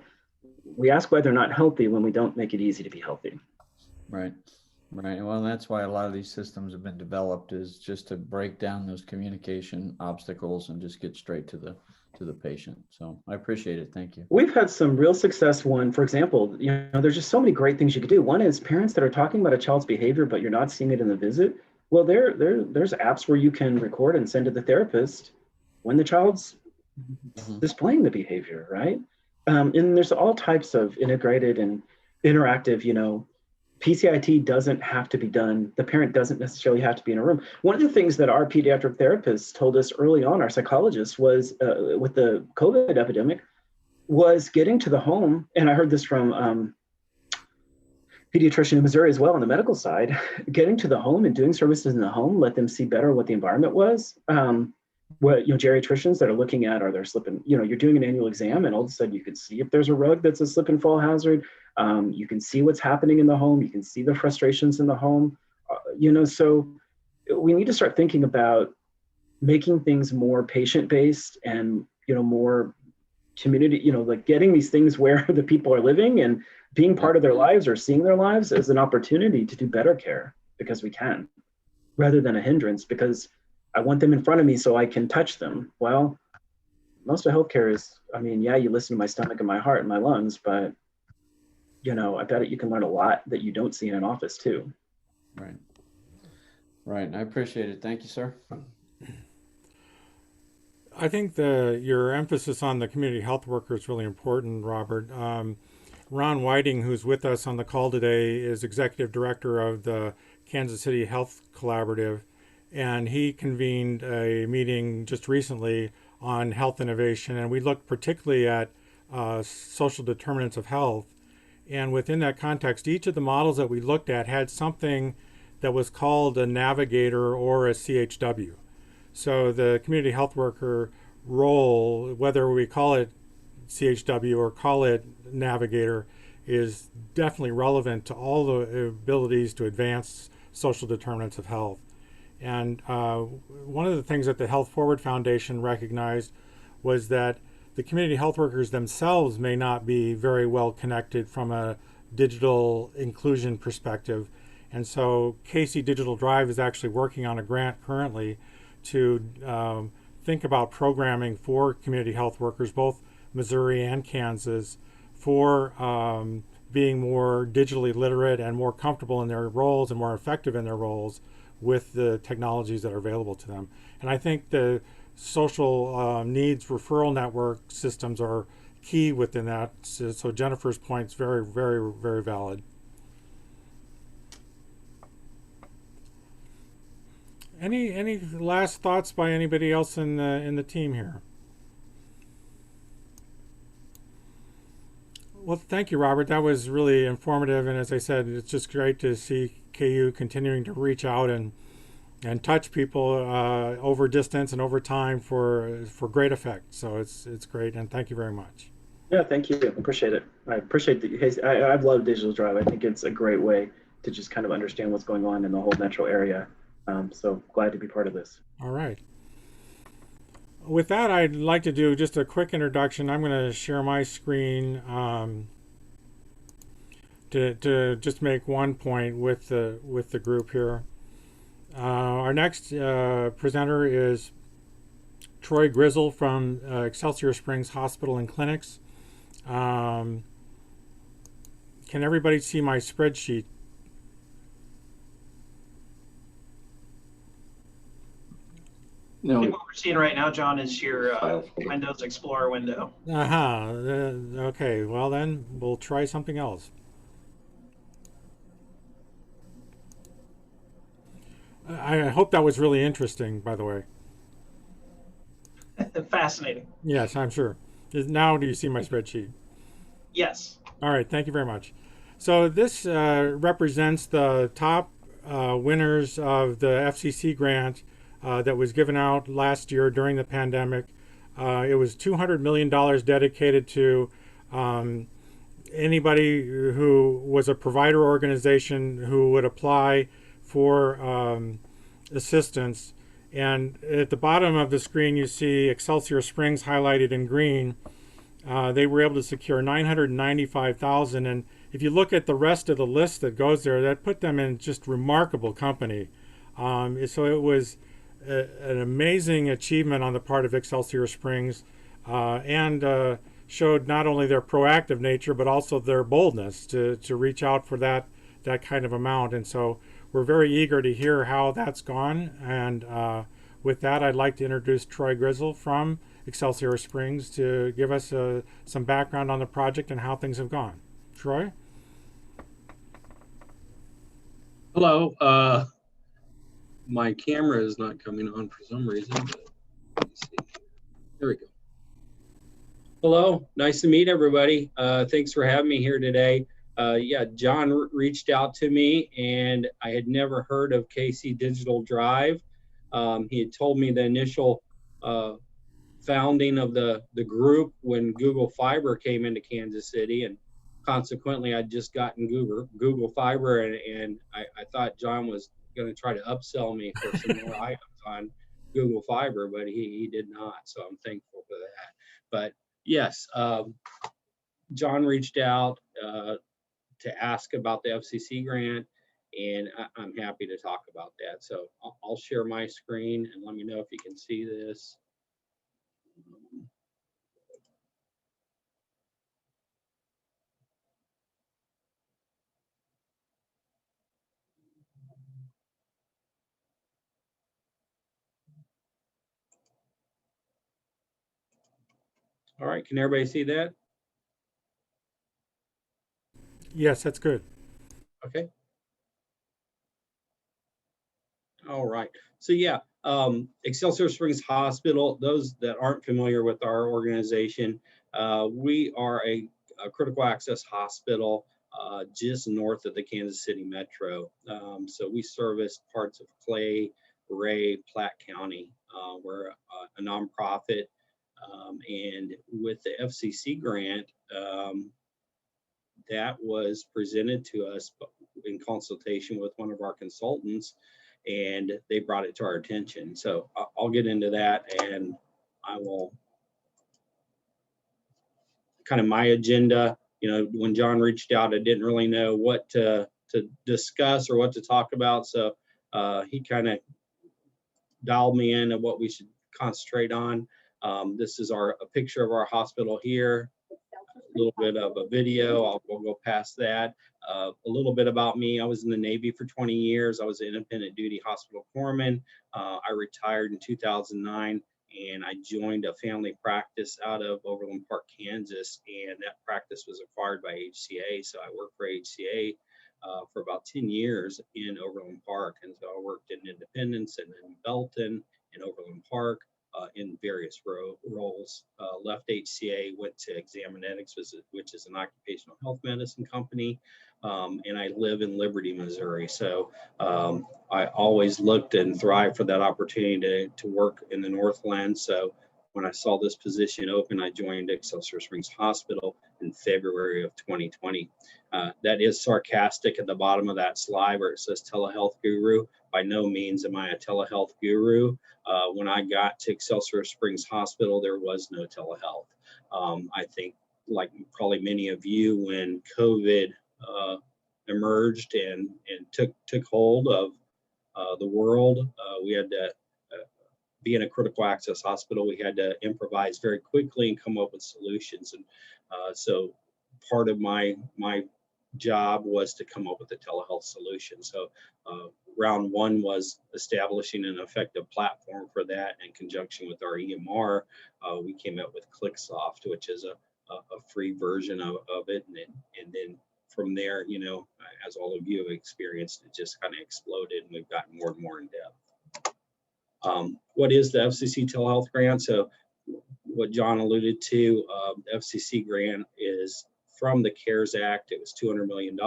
We ask why they're not healthy when we don't make it easy to be healthy. Right. Well, that's why a lot of these systems have been developed, is just to break down those communication obstacles and just get straight to the patient. So I appreciate it. Thank you. We've had some real success. One, for example, there's just so many great things you could do. One is parents that are talking about a child's behavior, but you're not seeing it in the visit. Well, there's apps where you can record and send to the therapist when the child's displaying the behavior, right? And there's all types of integrated and interactive, PCIT doesn't have to be done. The parent doesn't necessarily have to be in a room. One of the things that our pediatric therapists told us early on, our psychologists, was with the COVID epidemic, was getting to the home. And I heard this from pediatrician in Missouri as well on the medical side, getting to the home and doing services in the home, let them see better what the environment was. What geriatricians that are looking at, are there slipping, you're doing an annual exam and all of a sudden you can see if there's a rug that's a slip and fall hazard. You can see what's happening in the home. You can see the frustrations in the home. So we need to start thinking about making things more patient-based and, more community, like getting these things where the people are living and being part of their lives or seeing their lives as an opportunity to do better care, because we can, rather than a hindrance, because I want them in front of me so I can touch them. Well, most of healthcare is, you listen to my stomach and my heart and my lungs, but I bet you can learn a lot that you don't see in an office too. Right. I appreciate it. Thank you, sir. I think your emphasis on the community health worker is really important, Robert. Ron Whiting, who's with us on the call today, is executive director of the Kansas City Health Collaborative, and he convened a meeting just recently on health innovation, and we looked particularly at social determinants of health. And within that context, each of the models that we looked at had something that was called a navigator or a CHW. So the community health worker role, whether we call it CHW or call it navigator, is definitely relevant to all the abilities to advance social determinants of health. And one of the things that the Health Forward Foundation recognized was that the community health workers themselves may not be very well connected from a digital inclusion perspective. And so Casey Digital Drive is actually working on a grant currently to think about programming for community health workers, both Missouri and Kansas, for being more digitally literate and more comfortable in their roles and more effective in their roles with the technologies that are available to them. And I think the social needs referral network systems are key within that. So Jennifer's point is very, very, very valid. Any last thoughts by anybody else in the team here? Well, thank you, Robert. That was really informative, and as I said, it's just great to see KU continuing to reach out and touch people over distance and over time for great effect. So it's great, and thank you very much. Yeah, thank you. Appreciate it. I appreciate that. I've loved Digital Drive. I think it's a great way to just kind of understand what's going on in the whole metro area. So glad to be part of this. All right. With that, I'd like to do just a quick introduction. I'm going to share my screen to just make one point with the group here. Our next presenter is Troy Grizzle from Excelsior Springs Hospital and Clinics. Can everybody see my spreadsheet? I think what we're seeing right now, John, is your Windows Explorer window. Okay, well then we'll try something else. I hope that was really interesting, by the way. Fascinating. Yes, I'm sure. Now do you see my spreadsheet? Yes. All right, thank you very much. So this represents the top winners of the FCC grant that was given out last year during the pandemic. It was $200 million dedicated to anybody who was a provider organization who would apply for assistance. And at the bottom of the screen, you see Excelsior Springs highlighted in green. They were able to secure $995,000. And if you look at the rest of the list that goes there, that put them in just remarkable company. So it was an amazing achievement on the part of Excelsior Springs, and showed not only their proactive nature, but also their boldness to reach out for that kind of amount. And so we're very eager to hear how that's gone. And with that, I'd like to introduce Troy Grizzle from Excelsior Springs to give us some background on the project and how things have gone. Troy? Hello. My camera is not coming on for some reason. But let me see. There we go. Hello, nice to meet everybody. Thanks for having me here today. Yeah, John reached out to me, and I had never heard of KC Digital Drive. He had told me the initial founding of the group when Google Fiber came into Kansas City, and consequently I'd just gotten Google Fiber, and I thought John was going to try to upsell me for some more items on Google Fiber, but he did not, so I'm thankful for that. But yes, John reached out to ask about the FCC grant, and I'm happy to talk about that. So I'll share my screen and let me know if you can see this. All right, can everybody see that? Yes, that's good. Okay. All right. So yeah, Excelsior Springs Hospital, those that aren't familiar with our organization, we are a critical access hospital just north of the Kansas City Metro. So we service parts of Clay, Ray, Platte County. We're a nonprofit. And with the FCC grant, that was presented to us in consultation with one of our consultants, and they brought it to our attention. So I'll get into that, and I will kind of my agenda. You know, when John reached out, I didn't really know what to discuss or what to talk about. So he kind of dialed me in of what we should concentrate on. This is a picture of our hospital here, a little bit of a video. We'll go past that. A little bit about me. I was in the Navy for 20 years. I was an independent duty hospital corpsman. I retired in 2009, and I joined a family practice out of Overland Park, Kansas, and that practice was acquired by HCA. So I worked for HCA for about 10 years in Overland Park. And so I worked in Independence and in Belton and Overland Park. In various roles. Left HCA, went to Examinetics, which is an occupational health medicine company, and I live in Liberty, Missouri. So I always looked and thrived for that opportunity to work in the Northland. So when I saw this position open, I joined Excelsior Springs Hospital in February of 2020. That is sarcastic at the bottom of that slide where it says telehealth guru. By no means am I a telehealth guru. When I got to Excelsior Springs Hospital, there was no telehealth. I think, like probably many of you, when COVID emerged and took hold of the world. We had to, being a critical access hospital, we had to improvise very quickly and come up with solutions. And so part of my job was to come up with a telehealth solution. So round one was establishing an effective platform for that in conjunction with our EMR. We came up with ClickSoft, which is a free version of it. And then from there, you know, as all of you have experienced, it just kind of exploded and we've gotten more and more in depth. What is the FCC telehealth grant? So what John alluded to, the FCC grant is from the CARES Act. It was $200 million.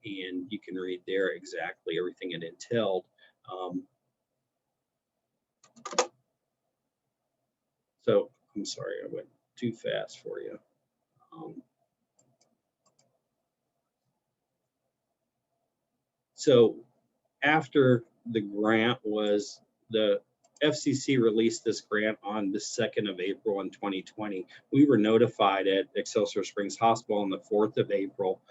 And you can read there exactly everything it entailed. So I'm sorry, I went too fast for you. So after the grant was, the FCC released this grant on the 2nd of April in 2020. We were notified at Excelsior Springs Hospital on the 4th of April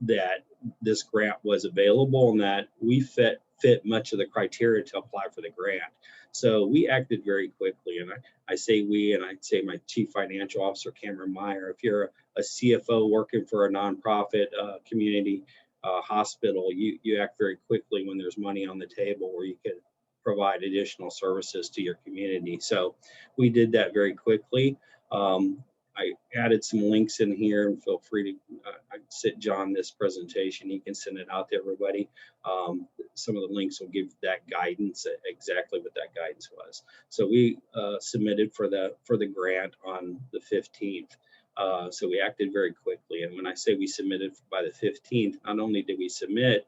that this grant was available and that we fit much of the criteria to apply for the grant. So we acted very quickly, and I say we, and I'd say my Chief Financial Officer, Cameron Meyer. If you're a CFO working for a nonprofit community hospital, you act very quickly when there's money on the table where you can provide additional services to your community. So we did that very quickly. I added some links in here, and feel free to I sent John this presentation. He can send it out to everybody. Some of the links will give that guidance, exactly what that guidance was. So we submitted for the grant on the 15th. So we acted very quickly. And when I say we submitted by the 15th, not only did we submit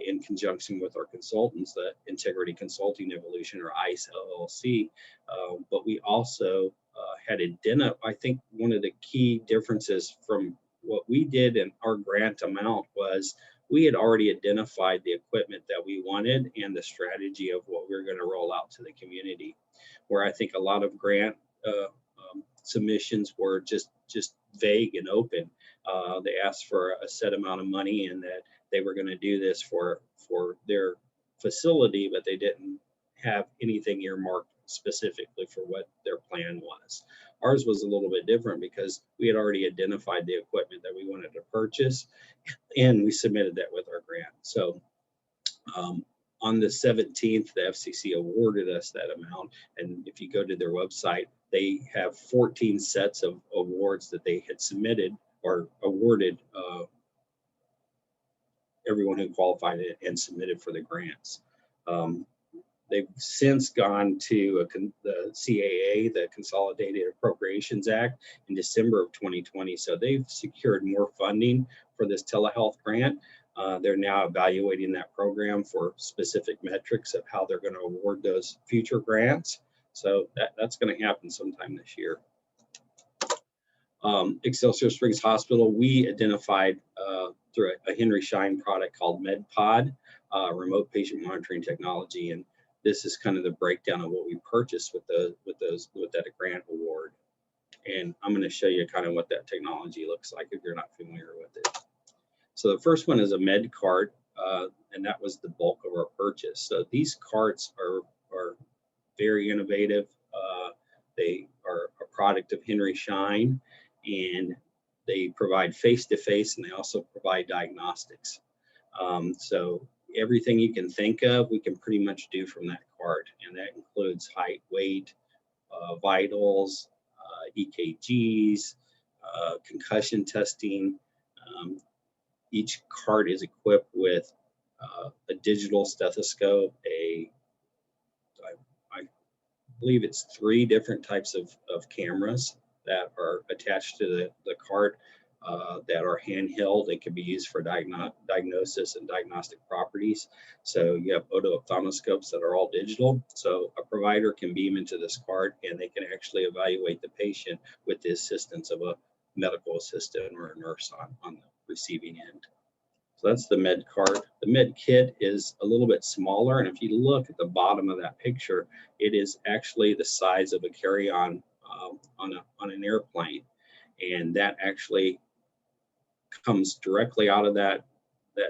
in conjunction with our consultants, the Integrity Consulting Evolution, or ICE LLC, but we also had identified, I think one of the key differences from what we did in our grant amount was we had already identified the equipment that we wanted and the strategy of what we were going to roll out to the community, where I think a lot of grant submissions were just vague and open. They asked for a set amount of money and that they were going to do this for their facility, but they didn't have anything earmarked specifically for what their plan was. Ours was a little bit different because we had already identified the equipment that we wanted to purchase, and we submitted that with our grant. So on the 17th, the FCC awarded us that amount. And if you go to their website, they have 14 sets of awards that they had submitted or awarded everyone who qualified it and submitted for the grants. They've since gone to the CAA, the Consolidated Appropriations Act, in December of 2020. So they've secured more funding for this telehealth grant. They're now evaluating that program for specific metrics of how they're going to award those future grants. So that's going to happen sometime this year. Excelsior Springs Hospital, we identified through a Henry Schein product called MedPod, remote patient monitoring technology, and this is kind of the breakdown of what we purchased with that grant award. And I'm going to show you kind of what that technology looks like if you're not familiar with it. So the first one is a med cart, and that was the bulk of our purchase. So these carts are very innovative. They are a product of Henry Schein, and they provide face-to-face, and they also provide diagnostics. So everything you can think of, we can pretty much do from that cart, and that includes height, weight, vitals, EKGs, concussion testing. Each cart is equipped with a digital stethoscope, I believe it's 3 different types of cameras that are attached to the cart that are handheld. They can be used for diagnosis and diagnostic properties. So you have otophthalmoscopes that are all digital. So a provider can beam into this cart and they can actually evaluate the patient with the assistance of a medical assistant or a nurse on the receiving end. So that's the med cart. The med kit is a little bit smaller, and if you look at the bottom of that picture, it is actually the size of a carry-on on an airplane, and that actually comes directly out of that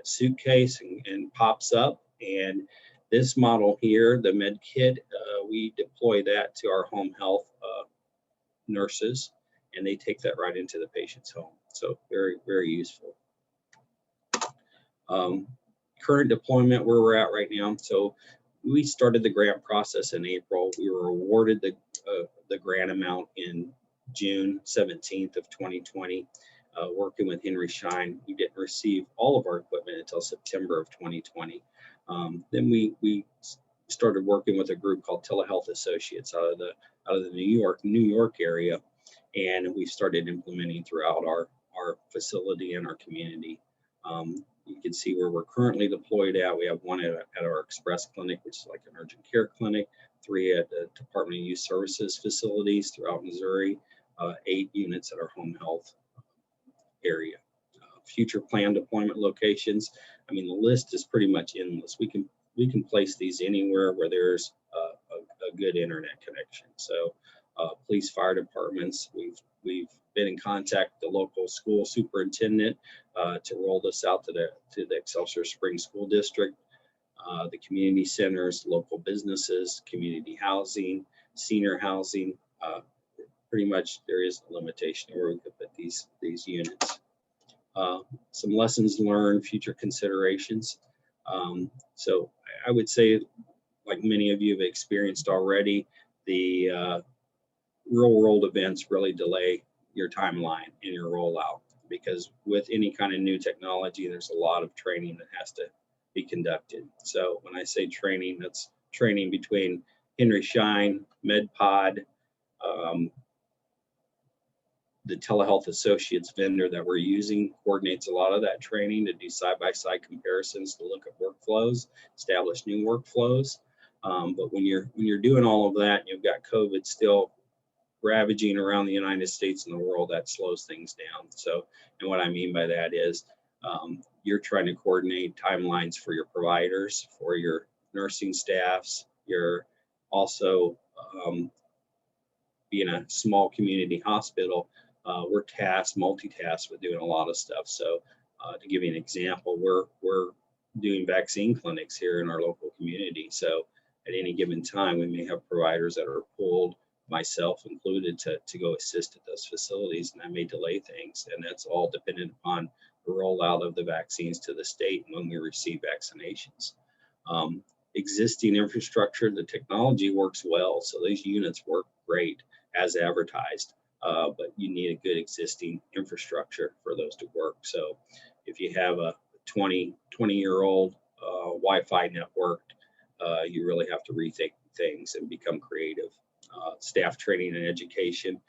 suitcase and pops up. And this model here, the med kit, we deploy that to our home health nurses, and they take that right into the patient's home. So very, very useful. Current deployment where we're at right now. So we started the grant process in April. We were awarded the grant amount in June 17th of 2020. Working with Henry Schein, we didn't receive all of our equipment until September of 2020. Then we started working with a group called Telehealth Associates out of the New York area, and we started implementing throughout our facility and our community. You can see where we're currently deployed at. We have one at our Express Clinic, which is like an urgent care clinic, 3 at the Department of Youth Services facilities throughout Missouri, 8 units at our home health area. Future planned deployment locations. I mean, the list is pretty much endless. We can place these anywhere where there's a good internet connection. So police, fire departments, we've been in contact with the local school superintendent to roll this out to the Excelsior Springs School District, the community centers, local businesses, community housing, senior housing. Pretty much there is a limitation where we could put these units. Some lessons learned, future considerations. So I would say, like many of you have experienced already, the real world events really delay your timeline in your rollout, because with any kind of new technology, there's a lot of training that has to be conducted. So when I say training, that's training between Henry Schein, MedPod, the Telehealth Associates vendor that we're using coordinates a lot of that training to do side-by-side comparisons, to look at workflows, establish new workflows. But when you're doing all of that, and you've got COVID still ravaging around the United States and the world, that slows things down. So, and what I mean by that is you're trying to coordinate timelines for your providers, for your nursing staffs. You're also being a small community hospital. We're multitasked with doing a lot of stuff. So to give you an example, we're doing vaccine clinics here in our local community. So at any given time, we may have providers that are pulled, myself included, to go assist at those facilities, and that may delay things. And that's all dependent upon the rollout of the vaccines to the state and when we receive vaccinations. Existing infrastructure, the technology works well. So these units work great as advertised. But you need a good existing infrastructure for those to work. So if you have a 20-year-old Wi-Fi network, you really have to rethink things and become creative. Staff training and education.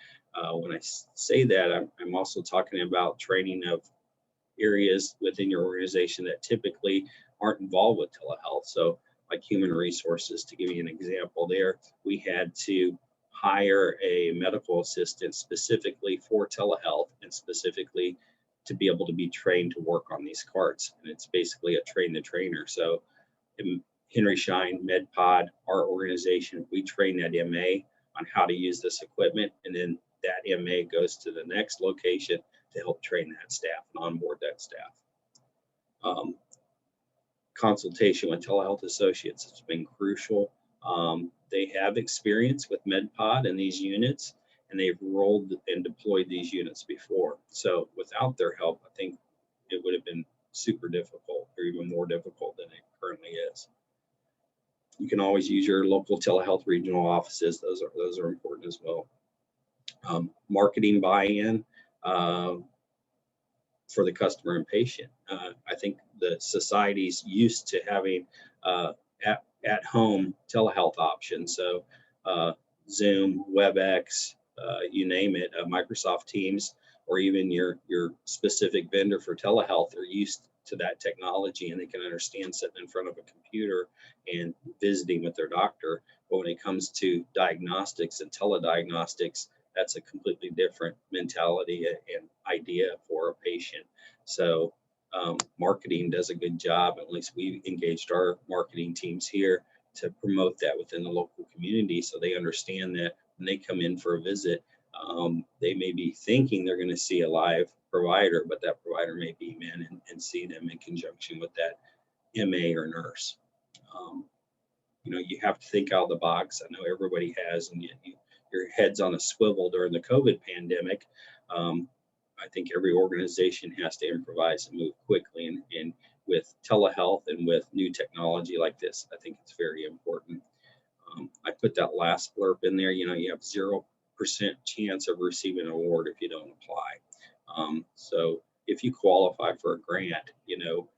When I say that, I'm also talking about training of areas within your organization that typically aren't involved with telehealth. So like human resources, to give you an example there, we had to hire a medical assistant specifically for telehealth and specifically to be able to be trained to work on these carts. And it's basically a train the trainer. So in Henry Schein, MedPod, our organization, we train that MA on how to use this equipment. And then that MA goes to the next location to help train that staff and onboard that staff. Consultation with Telehealth Associates has been crucial. They have experience with MedPod and these units, and they've rolled and deployed these units before. So without their help, I think it would have been super difficult, or even more difficult than it currently is. You can always use your local telehealth regional offices. Those are important as well. Marketing buy-in for the customer and patient. I think the society's used to having at-home telehealth options. So Zoom, WebEx, you name it, Microsoft Teams, or even your specific vendor for telehealth are used to that technology, and they can understand sitting in front of a computer and visiting with their doctor. But when it comes to diagnostics and telediagnostics, that's a completely different mentality and idea for a patient. So marketing does a good job. At least we've engaged our marketing teams here to promote that within the local community, so they understand that when they come in for a visit, They may be thinking they're going to see a live provider, but that provider may beam in and see them in conjunction with that MA or nurse. You know, you have to think out of the box. I know everybody has, and your head's on a swivel during the COVID pandemic. I think every organization has to improvise and move quickly. And with telehealth and with new technology like this, I think it's very important. I put that last blurb in there. You know, you have 0% chance of receiving an award if you don't apply. So if you qualify for a grant, you know,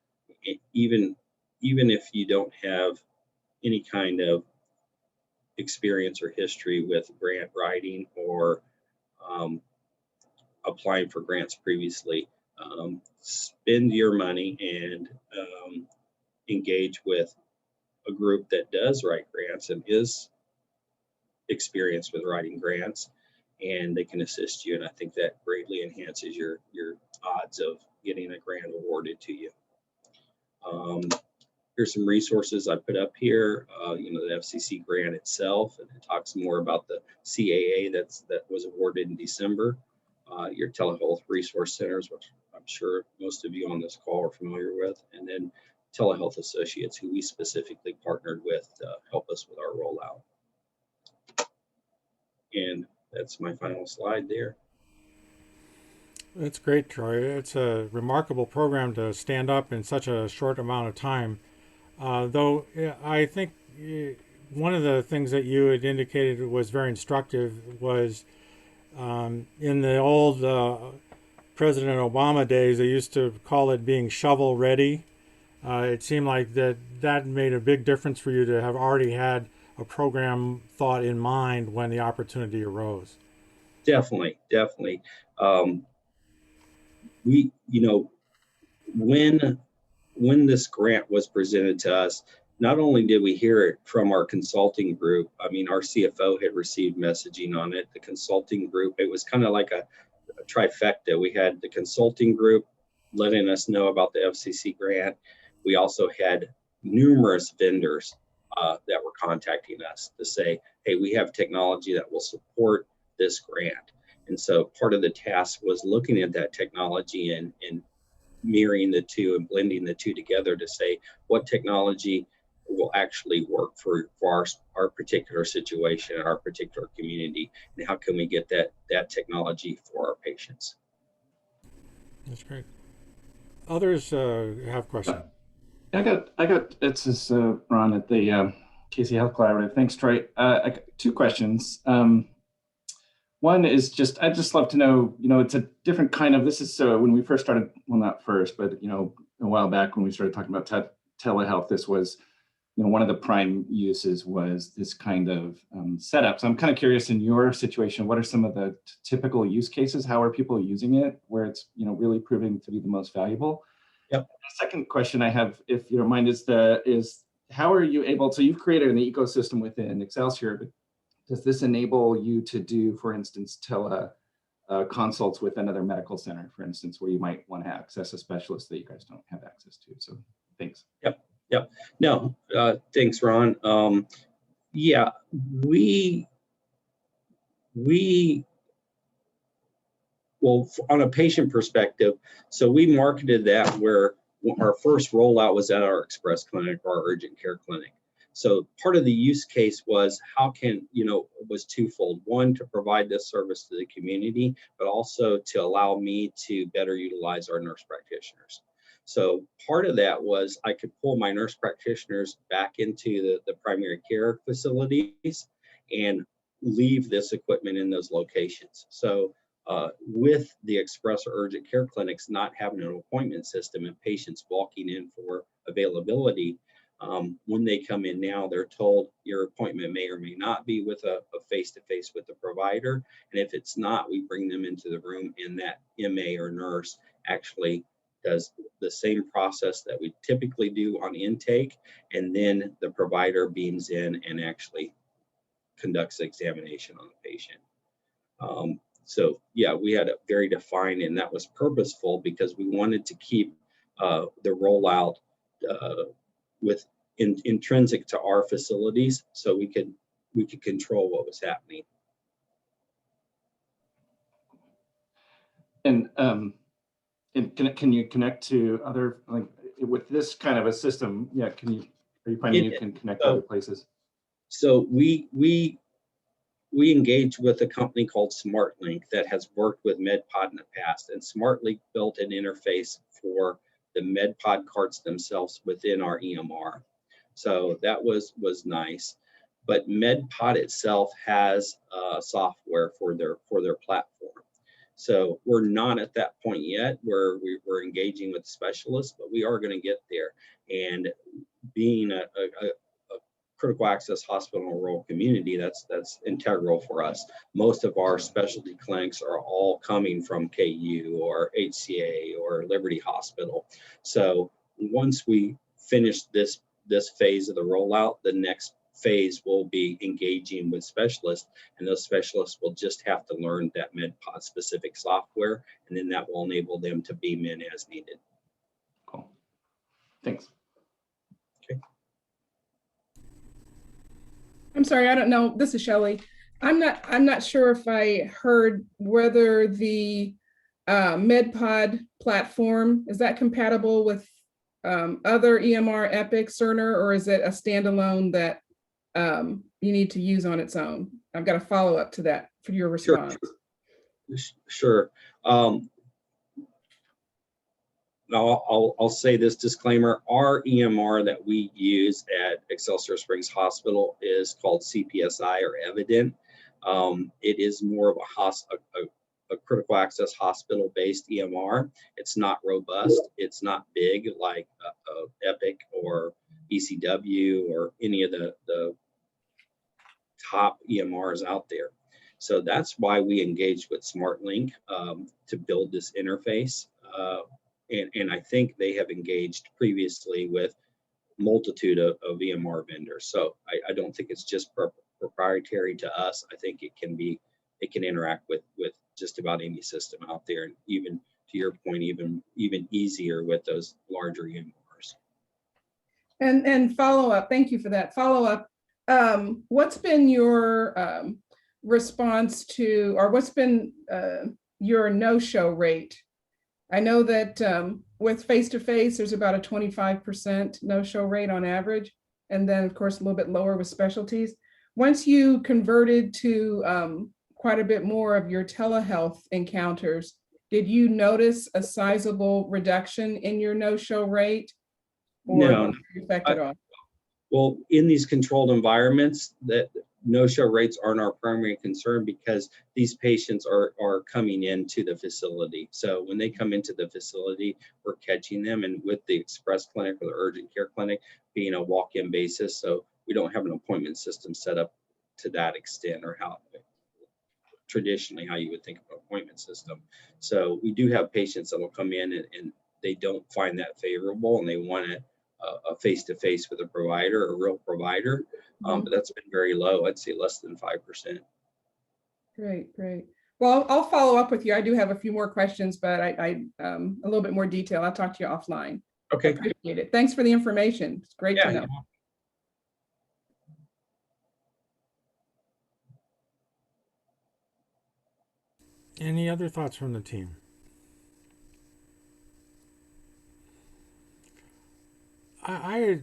even if you don't have any kind of experience or history with grant writing or applying for grants previously, spend your money and engage with a group that does write grants and is experienced with writing grants, and they can assist you. And I think that greatly enhances your odds of getting a grant awarded to you. Here's some resources I put up here. You know, the FCC grant itself, and it talks more about the CAA that was awarded in December. Your telehealth resource centers, which I'm sure most of you on this call are familiar with, and then telehealth associates who we specifically partnered with to help us with our rollout. And that's my final slide there. That's great, Troy. It's a remarkable program to stand up in such a short amount of time. Though I think one of the things that you had indicated was very instructive was in the old President Obama days, they used to call it being shovel ready. It seemed like that made a big difference for you to have already had a program thought in mind when the opportunity arose. Definitely. We, you know, when this grant was presented to us, not only did we hear it from our consulting group, I mean, our CFO had received messaging on it, the consulting group, it was kind of like a trifecta. We had the consulting group letting us know about the FCC grant. We also had numerous vendors that were contacting us to say, hey, we have technology that will support this grant. And so part of the task was looking at that technology and mirroring the two and blending the two together to say what technology will actually work for our particular situation, our particular community, and how can we get that technology for our patients. That's great. Others have questions. I got this is Ron at the Casey Health Collaborative. Thanks, Troy. I got two questions. One is I'd just love to know, you know, it's a different kind of, this is when we first started, well, not first, but, you know, a while back when we started talking about telehealth, this was, you know, one of the prime uses was this kind of setup. So I'm kind of curious, in your situation, what are some of the typical use cases? How are people using it where it's, you know, really proving to be the most valuable? Yep. The second question I have, if you don't mind, is how are you able, so you've created an ecosystem within Excelsior, but does this enable you to do, for instance, consults with another medical center, for instance, where you might want to access a specialist that you guys don't have access to? So thanks. Yep. No, thanks, Ron. Yeah, well, on a patient perspective, so we marketed that where our first rollout was at our express clinic or our urgent care clinic. So part of the use case was how can, you know, was twofold. One, to provide this service to the community, but also to allow me to better utilize our nurse practitioners. So part of that was I could pull my nurse practitioners back into the primary care facilities and leave this equipment in those locations. So with the express or urgent care clinics not having an appointment system and patients walking in for availability, when they come in now, they're told your appointment may or may not be with a face-to-face with the provider. And if it's not, we bring them into the room, and that MA or nurse actually does the same process that we typically do on intake. And then the provider beams in and actually conducts the examination on the patient. So yeah, we had a very defined, and that was purposeful because we wanted to keep the rollout with intrinsic to our facilities, so we could control what was happening. And can you connect to other, like with this kind of a system? Yeah, are you finding you can connect to other places? So we engaged with a company called SmartLink that has worked with MedPod in the past, and SmartLink built an interface for the MedPod carts themselves within our EMR. So that was nice. But MedPod itself has software for their platform. So we're not at that point yet where we're engaging with specialists, but we are going to get there. And being a critical access hospital in a rural community, that's integral for us. Most of our specialty clinics are all coming from KU or HCA or Liberty Hospital. So once we finish this phase of the rollout, the next phase will be engaging with specialists, and those specialists will just have to learn that MedPod specific software, and then that will enable them to beam in as needed. Cool. Thanks. Okay. I'm sorry, I don't know. This is Shelley. I'm not sure if I heard whether the MedPod platform, is that compatible with other EMR, Epic, Cerner, or is it a standalone that you need to use on its own? I've got a follow-up to that for your response. Sure. Now I'll say this disclaimer: our EMR that we use at Excelsior Springs Hospital is called CPSI or Evident. It is more of a critical access hospital-based EMR. It's not robust. It's not big like Epic or ECW or any of the top EMRs out there. So that's why we engaged with SmartLink to build this interface. And I think they have engaged previously with multitude of EMR vendors. So I don't think it's just proprietary to us. I think it can interact with just about any system out there, and even to your point, even easier with those larger EMRs. And follow up, thank you for that follow up. What's been your response to, or what's been your no-show rate? I know that with face-to-face, there's about a 25% no-show rate on average, and then of course a little bit lower with specialties. Once you converted to quite a bit more of your telehealth encounters, did you notice a sizable reduction in your no-show rate? Or no. Effect at all? Well, in these controlled environments, that no-show rates aren't our primary concern because these patients are coming into the facility. So when they come into the facility, we're catching them, and with the express clinic or the urgent care clinic being a walk-in basis, so we don't have an appointment system set up to that extent, or how traditionally how you would think of an appointment system. So we do have patients that will come in and they don't find that favorable, and they want a face-to-face with a provider, a real provider. But that's been very low. I'd say less than 5%. Great. Well, I'll follow up with you. I do have a few more questions, but I a little bit more detail. I'll talk to you offline. Okay. Appreciate it. Thanks for the information. It's great to know. Any other thoughts from the team?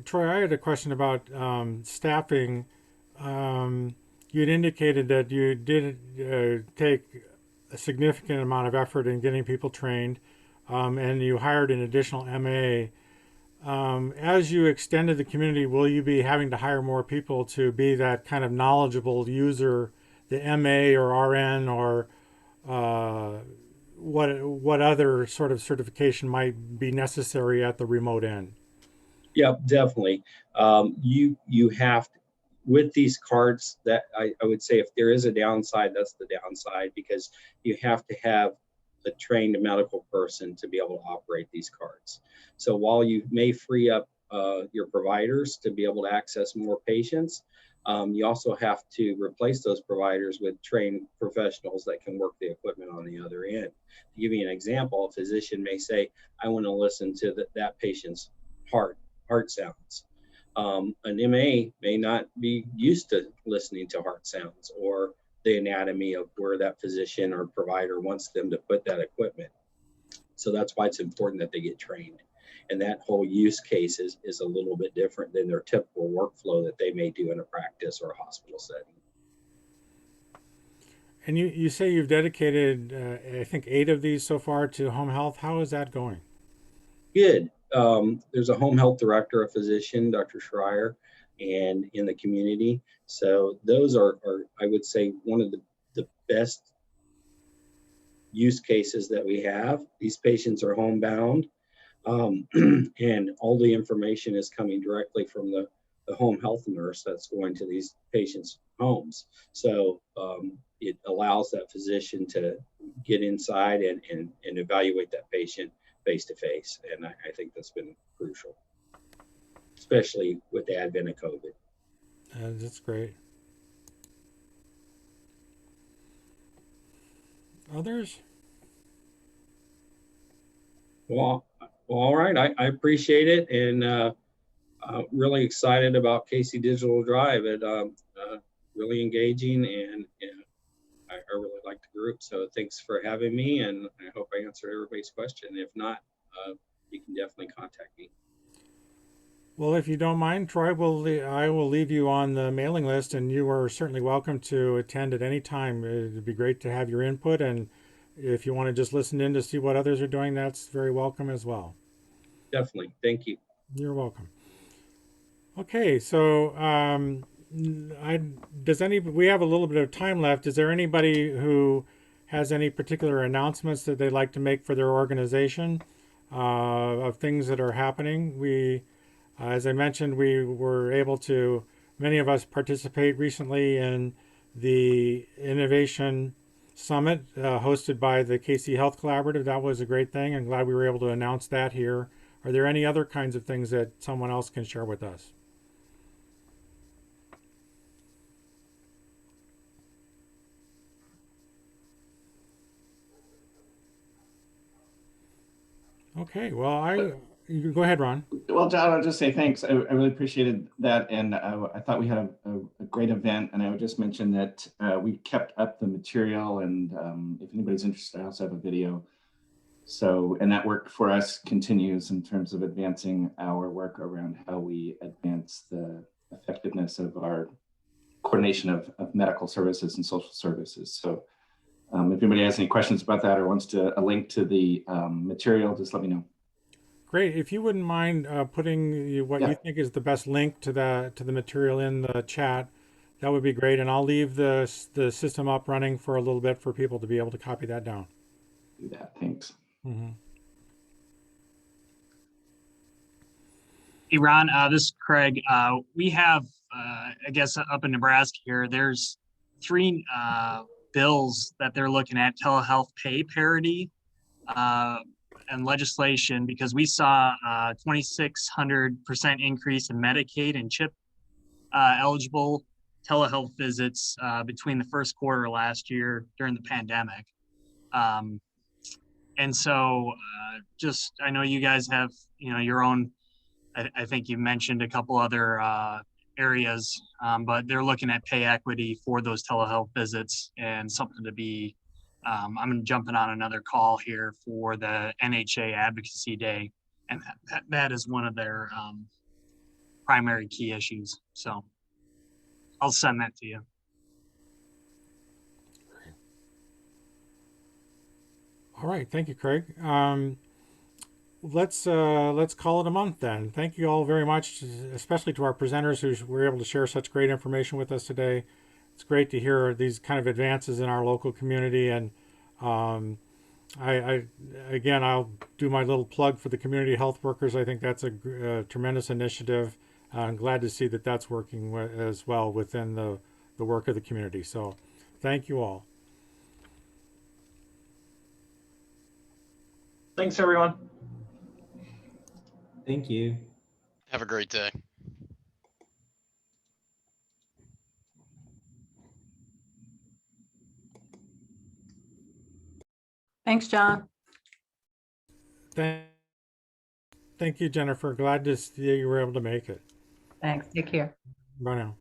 Troy, I had a question about staffing. You'd indicated that you did take a significant amount of effort in getting people trained, and you hired an additional MA. As you extended the community, will you be having to hire more people to be that kind of knowledgeable user, the MA or RN, or what other sort of certification might be necessary at the remote end? Yeah, definitely. You have to, with these cards, that I would say if there is a downside, that's the downside, because you have to have a trained medical person to be able to operate these cards. So while you may free up your providers to be able to access more patients, you also have to replace those providers with trained professionals that can work the equipment on the other end. To give you an example, a physician may say, I want to listen to that patient's heart sounds. An MA may not be used to listening to heart sounds, or the anatomy of where that physician or provider wants them to put that equipment. So that's why it's important that they get trained. And that whole use case is a little bit different than their typical workflow that they may do in a practice or a hospital setting. And you say you've dedicated, I think, 8 of these so far to home health. How is that going? Good. There's a home health director, a physician, Dr. Schreier, and in the community. So those are I would say, one of the best use cases that we have. These patients are homebound, and all the information is coming directly from the home health nurse that's going to these patients' homes. So it allows that physician to get inside and evaluate that patient face to face. And I think that's been crucial, especially with the advent of COVID. That's great. Others? Well, all right. I appreciate it, and really excited about KC Digital Drive. It really engaging, and I really like the group. So thanks for having me, and I hope I answered everybody's question. If not, you can definitely contact me. Well, if you don't mind, Troy, I will leave you on the mailing list, and you are certainly welcome to attend at any time. It'd be great to have your input, and if you want to just listen in to see what others are doing, that's very welcome as well. Definitely. Thank you. You're welcome. Okay, so we have a little bit of time left. Is there anybody who has any particular announcements that they'd like to make for their organization of things that are happening? As I mentioned, we were able to, many of us participate recently in the Innovation Summit hosted by the KC Health Collaborative. That was a great thing. I'm glad we were able to announce that here. Are there any other kinds of things that someone else can share with us? Okay, well, you can go ahead, Ron. Well, John, I'll just say thanks. I really appreciated that. And I thought we had a great event. And I would just mention that we kept up the material. And if anybody's interested, I also have a video. So, and that work for us continues in terms of advancing our work around how we advance the effectiveness of our coordination of medical services and social services. So if anybody has any questions about that or wants a link to the material, just let me know. Great. If you wouldn't mind putting what you think is the best link to the material in the chat, that would be great. And I'll leave the system up running for a little bit for people to be able to copy that down. Do that. Thanks. Mm-hmm. Hey, Ron, this is Craig. We have, I guess, up in Nebraska here, there's 3 bills that they're looking at: telehealth pay parity and legislation, because we saw a 2,600% increase in Medicaid and CHIP eligible telehealth visits between the first quarter last year during the pandemic. And so I know you guys have, your own, I think you mentioned a couple other areas, but they're looking at pay equity for those telehealth visits, and something to be, I'm jumping on another call here for the NHA Advocacy Day, and that is one of their primary key issues. So I'll send that to you. All right, thank you, Craig. Let's call it a month then. Thank you all very much, especially to our presenters who were able to share such great information with us today. It's great to hear these kind of advances in our local community, and again, I'll do my little plug for the community health workers. I think that's a tremendous initiative. I'm glad to see that that's working as well within the work of the community. So thank you all. Thanks, everyone. Thank you. Have a great day. Thanks, John. Thank you, Jennifer. Glad to see you were able to make it. Thanks. Take care. Bye now.